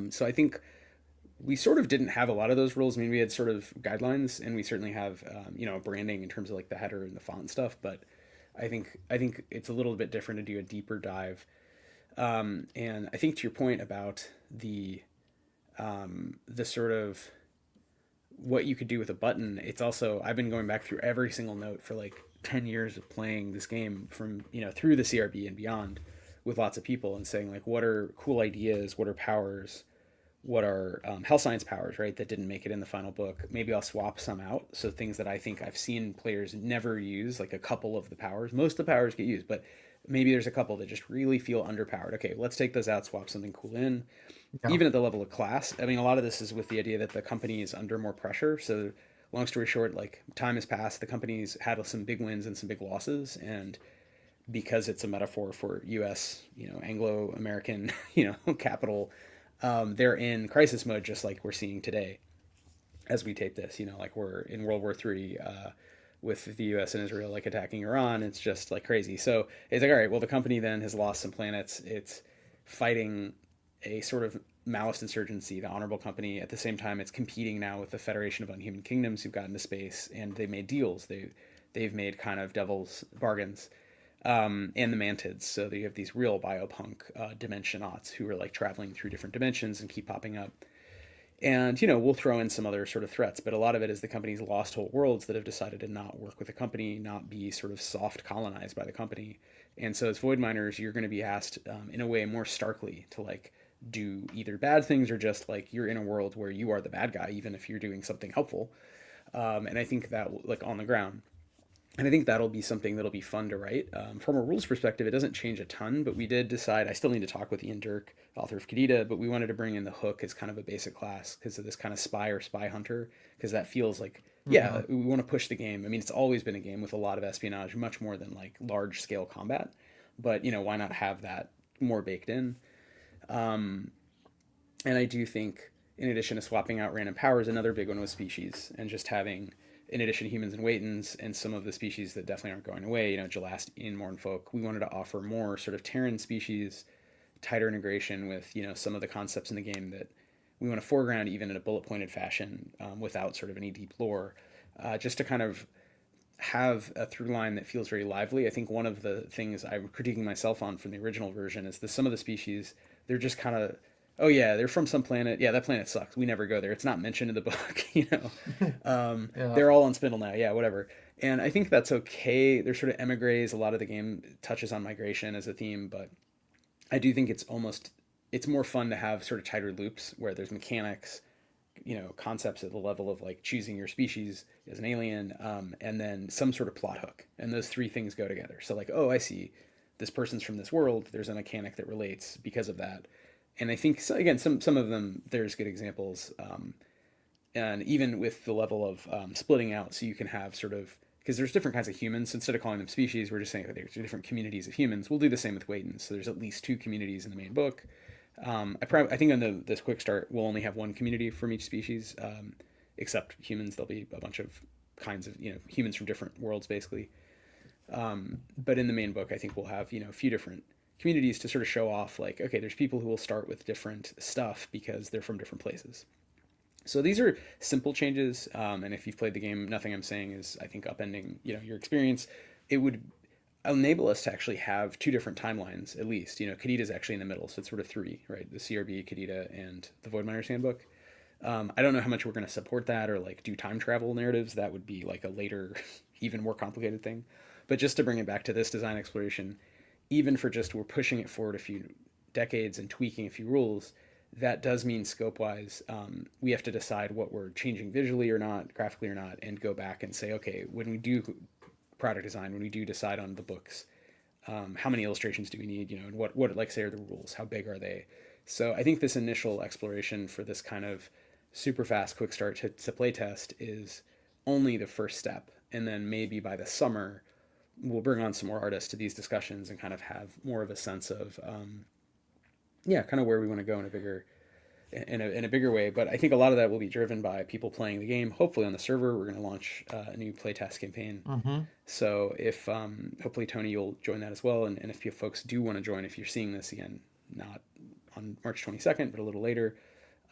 So I think we sort of didn't have a lot of those rules. I mean, we had sort of guidelines, and we certainly have branding in terms of like the header and the font stuff. But I think it's a little bit different to do a deeper dive. And I think to your point about the sort of what you could do with a button, it's also, I've been going back through every single note for like 10 years of playing this game from through the CRB and beyond with lots of people, and saying like, what are cool ideas, what are powers, what are health science powers, right, that didn't make it in the final book. Maybe I'll swap some out, so things that I think I've seen players never use, like a couple of the powers. Most of the powers get used, but maybe there's a couple that just really feel underpowered. Okay, let's take those out, swap something cool in. Yeah. Even at the level of class, I mean, a lot of this is with the idea that the company is under more pressure. So long story short, like, time has passed, the company's had some big wins and some big losses, and because it's a metaphor for U.S., Anglo-American, capital, they're in crisis mode, just like we're seeing today as we tape this. Like we're in World War III, with the U.S. and Israel like attacking Iran. It's just like crazy. So it's like, all right, well, the company then has lost some planets. It's fighting a sort of Maoist insurgency, the Honorable Company. At the same time, it's competing now with the Federation of Unhuman Kingdoms, who've gotten into space, and they made deals. They've made kind of devil's bargains. And the Mantids. So you have these real biopunk dimensionauts who are like traveling through different dimensions and keep popping up. And, we'll throw in some other sort of threats, but a lot of it is the company's lost whole worlds that have decided to not work with the company, not be sort of soft colonized by the company. And so as Void Miners, you're going to be asked, in a way more starkly, to like do either bad things, or just like you're in a world where you are the bad guy, even if you're doing something helpful. And I think that, like, on the ground. And I think that'll be something that'll be fun to write. From a rules perspective, it doesn't change a ton, but we did decide, I still need to talk with Ian Dirk, author of Kadita, but we wanted to bring in the Hook as kind of a basic class because of this kind of spy or spy hunter, because that feels like, yeah, we want to push the game. I mean, it's always been a game with a lot of espionage, much more than like large scale combat, but why not have that more baked in? And I do think, in addition to swapping out random powers, another big one was species, and just having, in addition to humans and Waitons and some of the species that definitely aren't going away, Gelast, Mornfolk, we wanted to offer more sort of Terran species, tighter integration with, some of the concepts in the game that we want to foreground even in a bullet pointed fashion, without sort of any deep lore, just to kind of have a through line that feels very lively. I think one of the things I'm critiquing myself on from the original version is that some of the species, they're just kind of, oh yeah, they're from some planet. Yeah, that planet sucks. We never go there. It's not mentioned in the book. Yeah. They're all on Spindle now. Yeah, whatever. And I think that's okay. They're sort of emigres. A lot of the game touches on migration as a theme, but I do think it's more fun to have sort of tighter loops where there's mechanics, concepts at the level of like choosing your species as an alien, and then some sort of plot hook. And those three things go together. So like, oh, I see, this person's from this world. There's a mechanic that relates because of that. And I think, so, again, some of them, there's good examples, and even with the level of splitting out, so you can have sort of, because there's different kinds of humans. So instead of calling them species, we're just saying that there's different communities of humans. We'll do the same with Waitons. So there's at least 2 communities in the main book. I think on this quick start, we'll only have 1 community from each species, except humans. There'll be a bunch of kinds of humans from different worlds, basically. But in the main book, I think we'll have a few different communities to sort of show off, like, okay, there's people who will start with different stuff because they're from different places. So these are simple changes, and if you've played the game, nothing I'm saying is, I think, upending your experience. It would enable us to actually have two different timelines at least. Kadita's actually in the middle, so it's sort of three, right? The CRB, Kadita, and the Void Miner's Handbook. I don't know how much we're going to support that or like do time travel narratives. That would be like a later, even more complicated thing. But just to bring it back to this design exploration, even for just we're pushing it forward a few decades and tweaking a few rules, that does mean scope wise, we have to decide what we're changing visually or not, graphically or not, and go back and say, okay, when we do product design, when we do decide on the books, how many illustrations do we need, and what like say are the rules, how big are they? So I think this initial exploration for this kind of super fast quick start to play test is only the first step, and then maybe by the summer we'll bring on some more artists to these discussions and kind of have more of a sense of kind of where we want to go in a bigger in a bigger way. But I think a lot of that will be driven by people playing the game. Hopefully on the server, we're going to launch a new playtest campaign. Mm-hmm. So if hopefully Tony, you'll join that as well. And if you folks do want to join, if you're seeing this again, not on March 22nd, but a little later,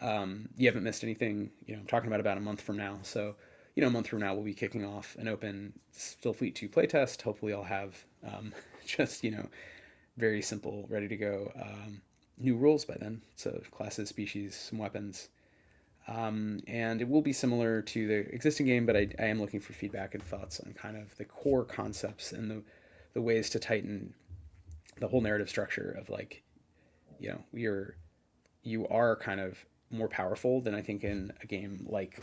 you haven't missed anything. I'm talking about a month from now. So a month from now, we'll be kicking off an open Stillfleet 2 playtest. Hopefully I'll have just, very simple, ready to go new rules by then. So classes, species, some weapons. And it will be similar to the existing game, but I am looking for feedback and thoughts on kind of the core concepts and the ways to tighten the whole narrative structure of like, you are kind of more powerful than I think in a game like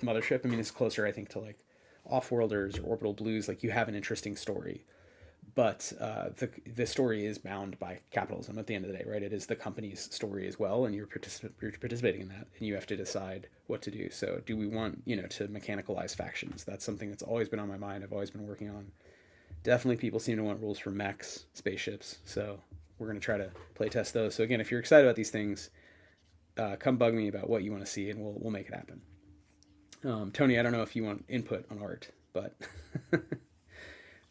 Mothership. I mean, it's closer, I think, to like Offworlders or Orbital Blues. Like you have an interesting story, but the story is bound by capitalism at the end of the day, right? It is the company's story as well, and you're participating in that, and you have to decide what to do. So do we want, to mechanicalize factions? That's something that's always been on my mind. I've always been working on. Definitely people seem to want rules for mechs, spaceships, so we're going to try to play test those. So again, if you're excited about these things, come bug me about what you want to see, and we'll make it happen. Tony, I don't know if you want input on art, but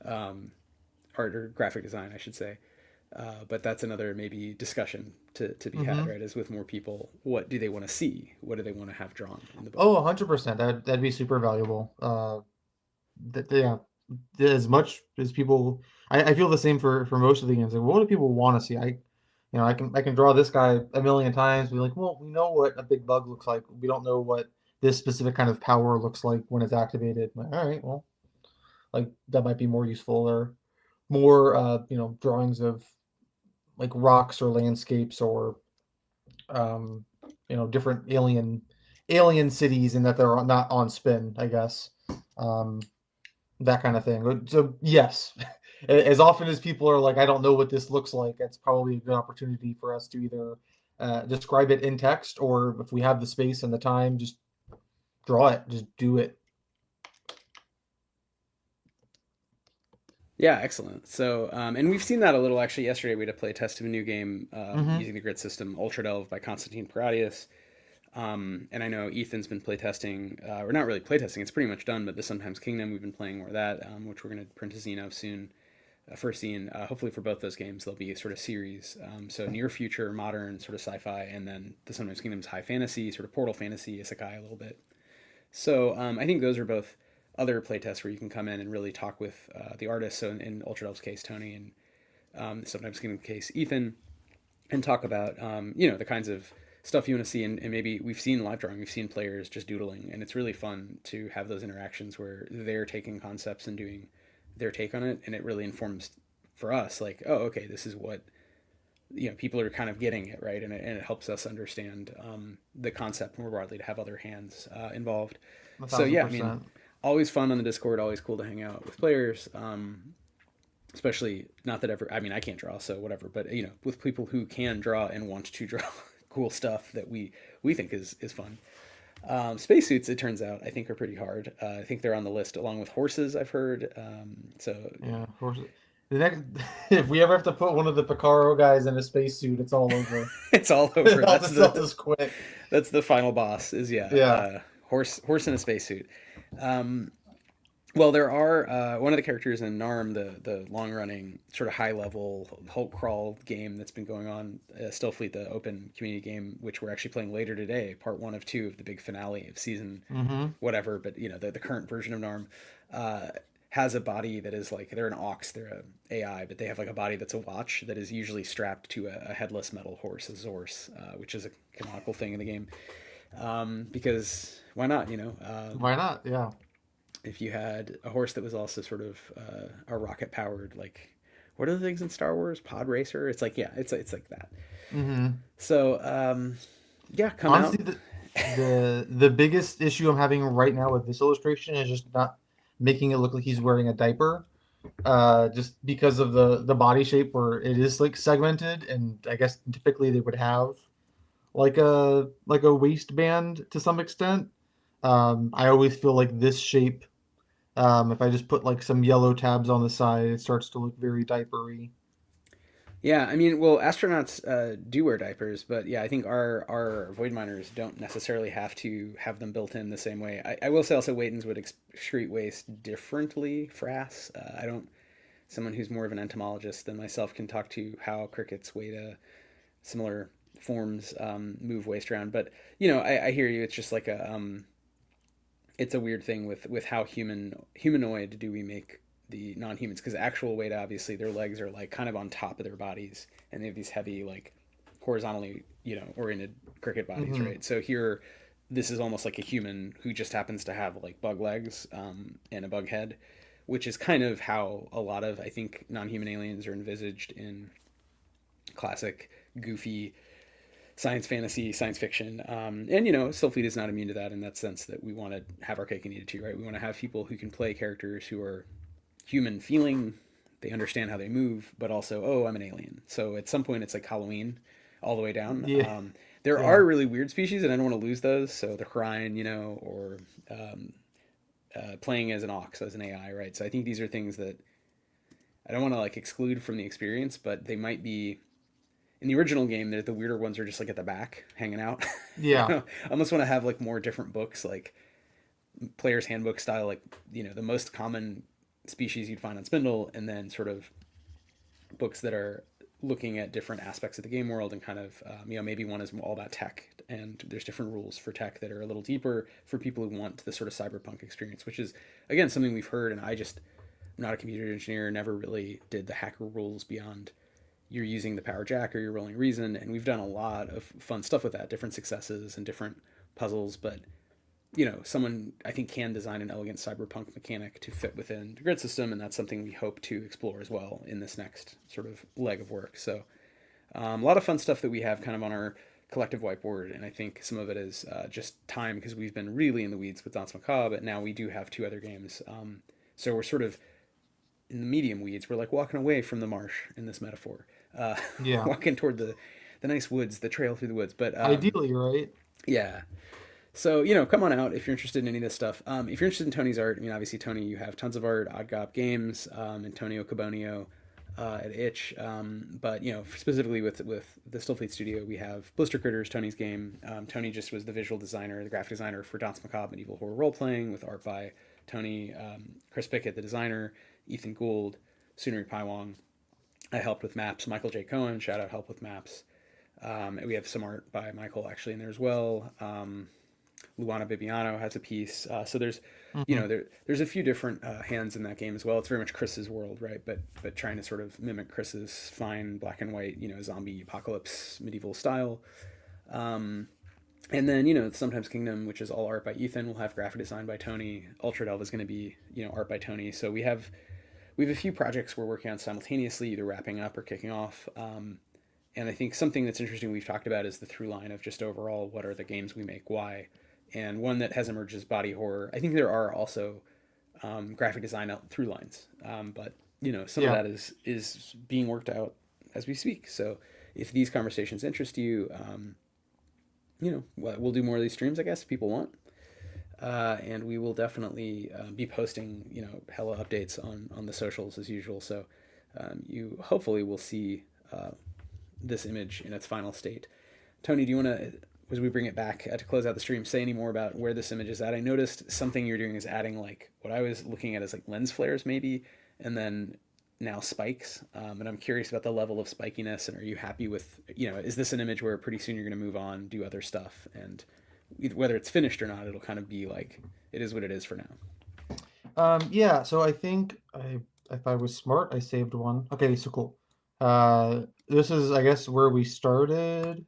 art or graphic design, I should say. But that's another maybe discussion to be had, right? Is with more people, what do they want to see? What do they want to have drawn in the book? Oh, 100%. That'd be super valuable. Yeah, as much as people, I feel the same for most of the games. Like, what do people want to see? I can draw this guy a million times. Be like, well, we know what a big bug looks like. We don't know what this specific kind of power looks like when it's activated. Like, all right, well, like that might be more useful, or more drawings of like rocks or landscapes, or different alien cities, and that they're not on spin, I guess. That kind of thing. So yes, as often as people are like, I don't know what this looks like, it's probably a good opportunity for us to either describe it in text, or if we have the space and the time, just draw it, just do it. Yeah, excellent. So, and we've seen that a little actually. Yesterday, we had a play test of a new game using the grid system, Ultra Delve by Konstantin Paradius. And I know Ethan's been playtesting, or not really playtesting, it's pretty much done, but the Sometimes Kingdom, we've been playing more of that, which we're going to print a zine of soon. First zine, hopefully for both those games, they'll be sort of series. So near future, modern, sort of sci-fi, and then the Sometimes Kingdom's high fantasy, sort of portal fantasy, isekai a little bit. So I think those are both other playtests where you can come in and really talk with the artists. So in Ultra Delve's case, Tony, and Sometimes Kingdom's case, Ethan, and talk about the kinds of stuff you want to see. And maybe we've seen live drawing, we've seen players just doodling, and it's really fun to have those interactions where they're taking concepts and doing their take on it, and it really informs for us like, oh, okay, this is what people are kind of getting it, right? And it helps us understand the concept more broadly, to have other hands involved. 1,000%. So yeah, I mean, always fun on the Discord, always cool to hang out with players, especially not that ever, I mean, I can't draw, so whatever, but with people who can draw and want to draw cool stuff that we think is fun. Spacesuits, it turns out, I think are pretty hard. I think they're on the list along with horses, I've heard. So yeah, horses. The next, if we ever have to put one of the PICARO guys in a spacesuit, it's all over. It's all over. That's the quick. That's the final boss. Is Yeah. horse in a spacesuit. Well, there are one of the characters in Narm, the long running sort of high level Hulk crawl game that's been going on, Stillfleet, the open community game, which we're actually playing later today, part one of two of the big finale of season Mm-hmm. whatever. But the current version of Narm uh, has a body that is like they're an ox, they're a AI, but they have like a body that's a watch that is usually strapped to a headless metal horse, a Zorse, which is a canonical thing in the game. Because why not? Why not? Yeah. If you had a horse that was also sort of a rocket powered, like what are the things in Star Wars? Pod racer. It's like, yeah, it's like that. Mm-hmm. So yeah, come out. Honestly, the biggest issue I'm having right now with this illustration is just not making it look like he's wearing a diaper. Just because of the body shape where it is like segmented, and I guess typically they would have like a waistband to some extent. I always feel like this shape, if I just put like some yellow tabs on the side, it starts to look very diapery. Yeah, I mean, well, astronauts do wear diapers, but yeah, I think our void miners don't necessarily have to have them built in the same way. I will say also, Waitons would excrete waste differently. Frass, I don't. Someone who's more of an entomologist than myself can talk to how crickets weigh to similar forms move waste around. But I hear you. It's just like it's a weird thing with how humanoid do we make the non-humans, because actual weight, obviously their legs are like kind of on top of their bodies, and they have these heavy like horizontally oriented cricket bodies, Hmm. right? So here this is almost like a human who just happens to have like bug legs and a bug head, which is kind of how a lot of, I think, non-human aliens are envisaged in classic goofy science fantasy, science fiction. And Stillfleet is not immune to that in that sense, that we want to have our cake and eat it too, right? We want to have people who can play characters who are human feeling, they understand how they move, but also, oh, I'm an alien. So at some point, it's like Halloween all the way down. Yeah, There yeah, are really weird species, and I don't want to lose those. So the Hrine, or playing as an ox, as an AI, right? So I think these are things that I don't want to like exclude from the experience, but they might be in the original game. The weirder ones are just like at the back hanging out. yeah. I almost want to have like more different books, like player's handbook style, like the most common species you'd find on Spindle, and then sort of books that are looking at different aspects of the game world, and kind of maybe one is all about tech, and there's different rules for tech that are a little deeper for people who want the sort of cyberpunk experience, which is again something we've heard. And I'm not a computer engineer, never really did the hacker rules beyond you're using the power jack or you're rolling reason, and we've done a lot of fun stuff with that, different successes and different puzzles. But someone I think can design an elegant cyberpunk mechanic to fit within the grid system, and that's something we hope to explore as well in this next sort of leg of work. So a lot of fun stuff that we have kind of on our collective whiteboard, and I think some of it is just time, because we've been really in the weeds with Danse Macabre, but now we do have two other games. So we're sort of in the medium weeds. We're like walking away from the marsh in this metaphor, Yeah. walking toward the nice woods, the trail through the woods. But Ideally, right? yeah, so come on out if you're interested in any of this stuff. If you're interested in Tony's art, I mean, obviously Tony, you have tons of art. Odd Gop Games, Antonio Cabonio at Itch. But specifically with the Stillfleet Studio, we have Blister Critters, Tony's game. Tony just was the visual designer, the graphic designer for Danse Macabre Medieval Horror Roleplaying, with art by Tony, Chris Pickett, the designer, Ethan Gould, Sunaree Paiwong. I helped with maps. Michael J. Cohen, shout out, help with maps. We have some art by Michael actually in there as well. Luana Bibiano has a piece. So there's, Hmm. there's a few different hands in that game as well. It's very much Chris's world, right? But trying to sort of mimic Chris's fine black and white, zombie apocalypse medieval style. Um, and then sometimes Kingdom, which is all art by Ethan, will have graphic design by Tony. Ultra Delve is going to be art by Tony. So we have a few projects we're working on simultaneously, either wrapping up or kicking off. And I think something that's interesting we've talked about is the through line of just overall what are the games we make, why, and one that has emerged is body horror. I think there are also graphic design out through lines, but some of Yeah. that is being worked out as we speak. So if these conversations interest you, we'll do more of these streams, I guess, if people want. And we will definitely be posting, hella updates on the socials as usual. So you hopefully will see this image in its final state. Tony, do you want to as we bring it back to close out the stream, say any more about where this image is at. I noticed something you're doing is adding like what I was looking at as like lens flares maybe, and then now spikes. And I'm curious about the level of spikiness. And are you happy with, is this an image where pretty soon you're going to move on, do other stuff, and whether it's finished or not, it'll kind of be like it is what it is for now. Yeah, so I think if I was smart, I saved one. Okay, so cool. This is, I guess, where we started,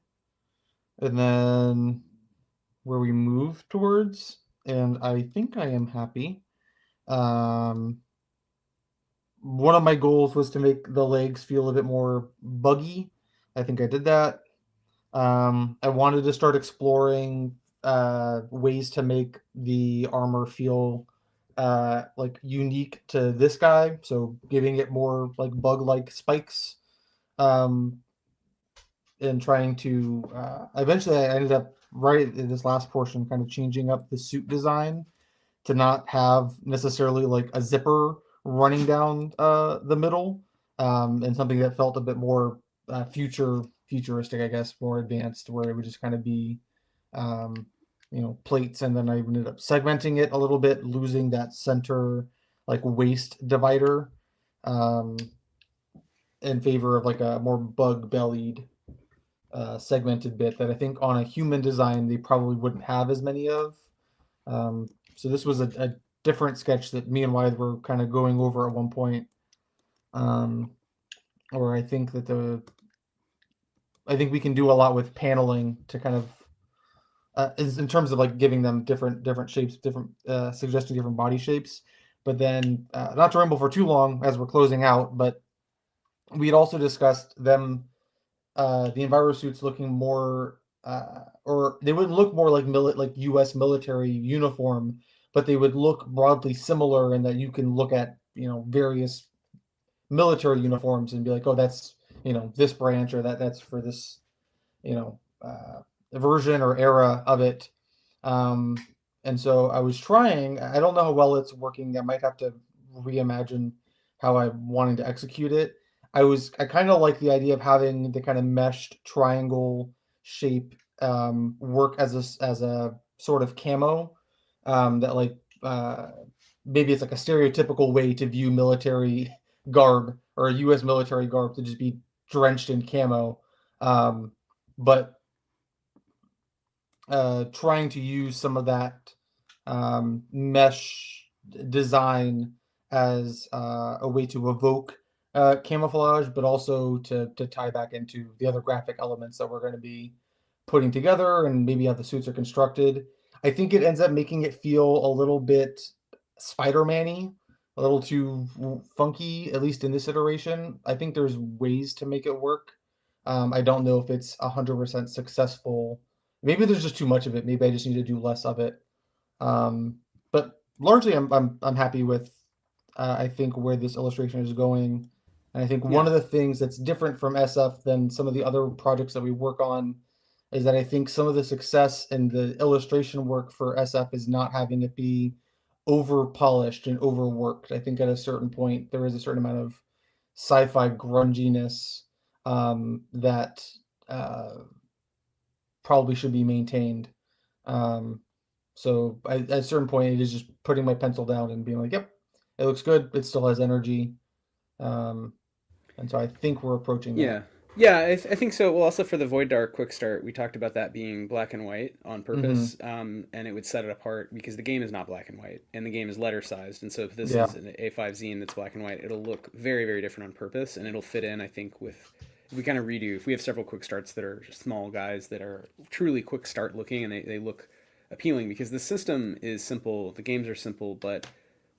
and then where we moved towards, and I think I am happy. Um, one of my goals was to make the legs feel a bit more buggy. I think I did that. I wanted to start exploring ways to make the armor feel like unique to this guy, so giving it more like bug-like spikes. Um, and trying to eventually I ended up right in this last portion kind of changing up the suit design to not have necessarily like a zipper running down the middle, and something that felt a bit more futuristic, I guess, more advanced, where it would just kind of be um, plates, and then I ended up segmenting it a little bit, losing that center like waist divider, um, in favor of like a more bug bellied segmented bit that I think on a human design they probably wouldn't have as many of. So this was a different sketch that me and Wythe were kind of going over at one point, um, or I think we can do a lot with paneling to kind of in terms of like giving them different shapes, different suggesting different body shapes. But then not to ramble for too long as we're closing out, but we had also discussed them the Enviro suits looking more, or they wouldn't look more like U.S. military uniform, but they would look broadly similar in that you can look at various military uniforms and be like, oh, that's this branch, or that's for this you know version or era of it. Um, and so I was trying. I don't know how well it's working. I might have to reimagine how I'm wanting to execute it. I kind of like the idea of having the kind of meshed triangle shape work as a sort of camo, that like maybe it's like a stereotypical way to view military garb, or a U.S. military garb, to just be drenched in camo, but trying to use some of that mesh design as a way to evoke camouflage, but also to tie back into the other graphic elements that we're going to be putting together, and maybe how the suits are constructed. I think it ends up making it feel a little bit Spider-Man-y, a little too funky, at least in this iteration. I think there's ways to make it work. I don't know if it's 100% successful. Maybe there's just too much of it. Maybe I just need to do less of it. But largely, I'm happy with I think where this illustration is going. And I think one of the things that's different from SF than some of the other projects that we work on is that I think some of the success in the illustration work for SF is not having it be over polished and overworked. I think at a certain point there is a certain amount of sci-fi grunginess that probably should be maintained. So at a certain point, it is just putting my pencil down and being like, "Yep, it looks good. It still has energy." And so I think we're approaching that. Yeah. Yeah, I think so. Well, also for the Void Dark Quick Start, we talked about that being black and white on Mm-hmm. purpose, and it would set it apart because the game is not black and white, and the game is letter sized. And so if this Yeah. is an A5 zine that's black and white, it'll look very, very different on purpose, and it'll fit in, I think, with if we kind of redo, if we have several quick starts that are just small guys that are truly quick start looking and they look appealing because the system is simple, the games are simple, but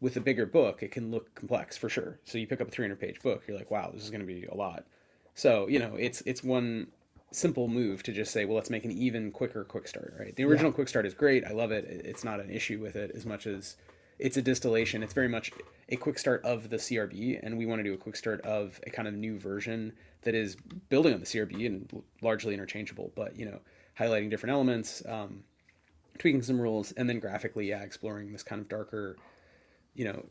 with a bigger book, it can look complex for sure. So you pick up a 300-page book, you're like, wow, this is going to be a lot. So it's one simple move to just say, well, let's make an even quicker quick start, right? The Yeah. original quick start is great. I love it. It's not an issue with it as much as it's a distillation. It's very much a quick start of the CRB, and we want to do a quick start of a kind of new version that is building on the CRB and largely interchangeable, but highlighting different elements, tweaking some rules, and then graphically, yeah, exploring this kind of darker.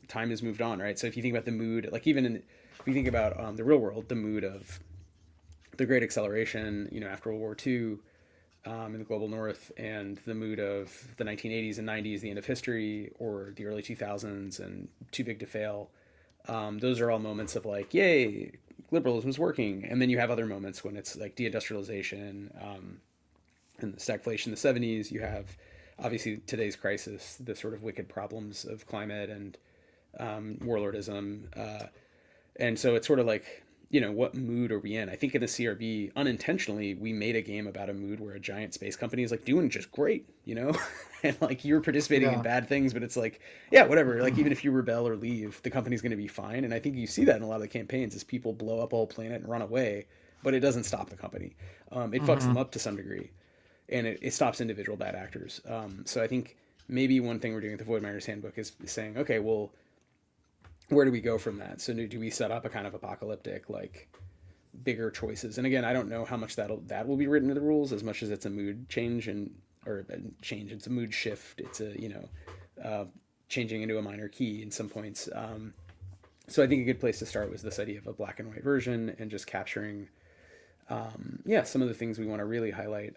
Time has moved on, right? So if you think about the mood, like if you think about the real world, the mood of the Great Acceleration, after World War II, in the global north, and the mood of the 1980s and 90s, the end of history, or the early 2000s and Too Big to Fail. Those are all moments of like, yay, liberalism's working. And then you have other moments when it's like deindustrialization, and the stagflation in the 70s. You have obviously today's crisis, the sort of wicked problems of climate and warlordism. And so it's sort of like, what mood are we in? I think in the CRB, unintentionally, we made a game about a mood where a giant space company is like doing just great, and like you're participating in Yeah. bad things, but it's like, yeah, whatever. Like even if you rebel or leave, the company's going to be fine. And I think you see that in a lot of the campaigns as people blow up a whole planet and run away, but it doesn't stop the company. It fucks them Hmm. up to some degree, and it stops individual bad actors. So I think maybe one thing we're doing with the Void Miners Handbook is saying, okay, well, where do we go from that? So do we set up a kind of apocalyptic, like bigger choices? And again, I don't know how much that will be written into the rules as much as it's a mood change or a change. It's a mood shift. It's a changing into a minor key in some points. So I think a good place to start was this idea of a black and white version and just capturing some of the things we want to really highlight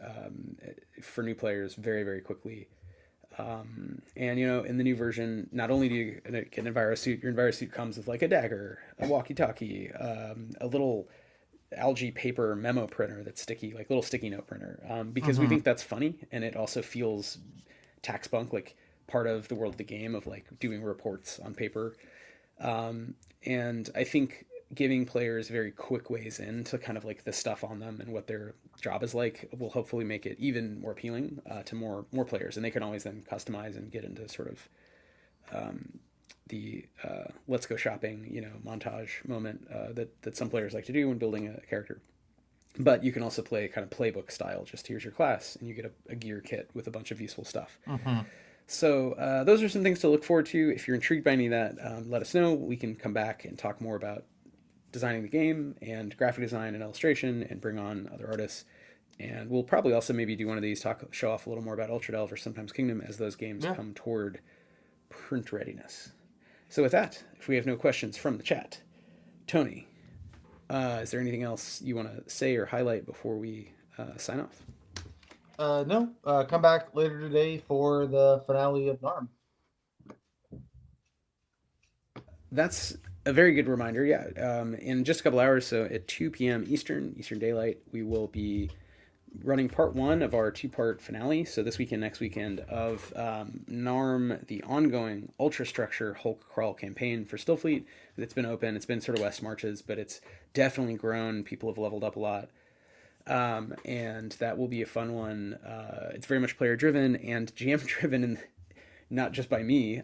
for new players very, very quickly. And in the new version, not only do you get an envirosuit, your envirosuit comes with like a dagger, a walkie-talkie, a little algae paper memo printer that's sticky, like little sticky note printer, because we Hmm. think that's funny, and it also feels tax bunk, like part of the world of the game of like doing reports on paper. And I think giving players very quick ways into kind of like the stuff on them and what their job is like will hopefully make it even more appealing to more players, and they can always then customize and get into sort of the let's go shopping montage moment that some players like to do when building a character. But you can also play kind of playbook style, just here's your class and you get a gear kit with a bunch of useful stuff. Hmm. So those are some things to look forward to. If you're intrigued by any of that, let us know. We can come back and talk more about designing the game and graphic design and illustration and bring on other artists. And we'll probably also maybe do one of these, show off a little more about Ultra Delve or sometimes Kingdom as those games Yeah. come toward print readiness. So with that, if we have no questions from the chat, Tony, is there anything else you want to say or highlight before we sign off? No. Come back later today for the finale of NARM. That's a very good reminder. Yeah, in just a couple hours, so at 2 p.m. Eastern Daylight, we will be running part one of our two-part finale. So this weekend, next weekend of NARM, the ongoing Ultra Structure Hulk Crawl campaign for Stillfleet. It's been open. It's been sort of West Marches, but it's definitely grown. People have leveled up a lot. And that will be a fun one. It's very much player driven and GM driven, and not just by me,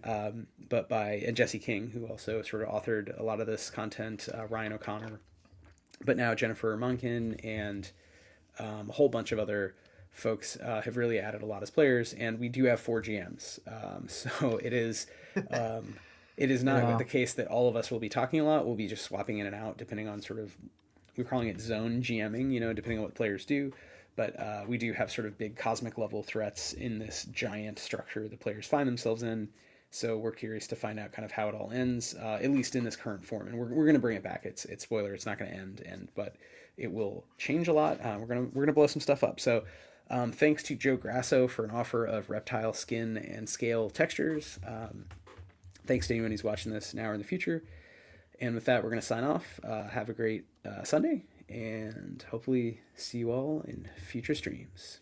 but by Jesse King, who also sort of authored a lot of this content, Ryan O'Connor, but now Jennifer Monken and a whole bunch of other folks have really added a lot as players, and we do have 4 GMs. So it is not Yeah. the case that all of us will be talking a lot. We'll be just swapping in and out depending on sort of, we're calling it zone GMing, depending on what players do. But we do have sort of big cosmic level threats in this giant structure the players find themselves in. So we're curious to find out kind of how it all ends, at least in this current form. And we're going to bring it back. It's spoiler. It's not going to end, but it will change a lot. We're gonna blow some stuff up. So thanks to Joe Grasso for an offer of reptile skin and scale textures. Thanks to anyone who's watching this now or in the future. And with that, we're going to sign off. Have a great Sunday, and hopefully see you all in future streams.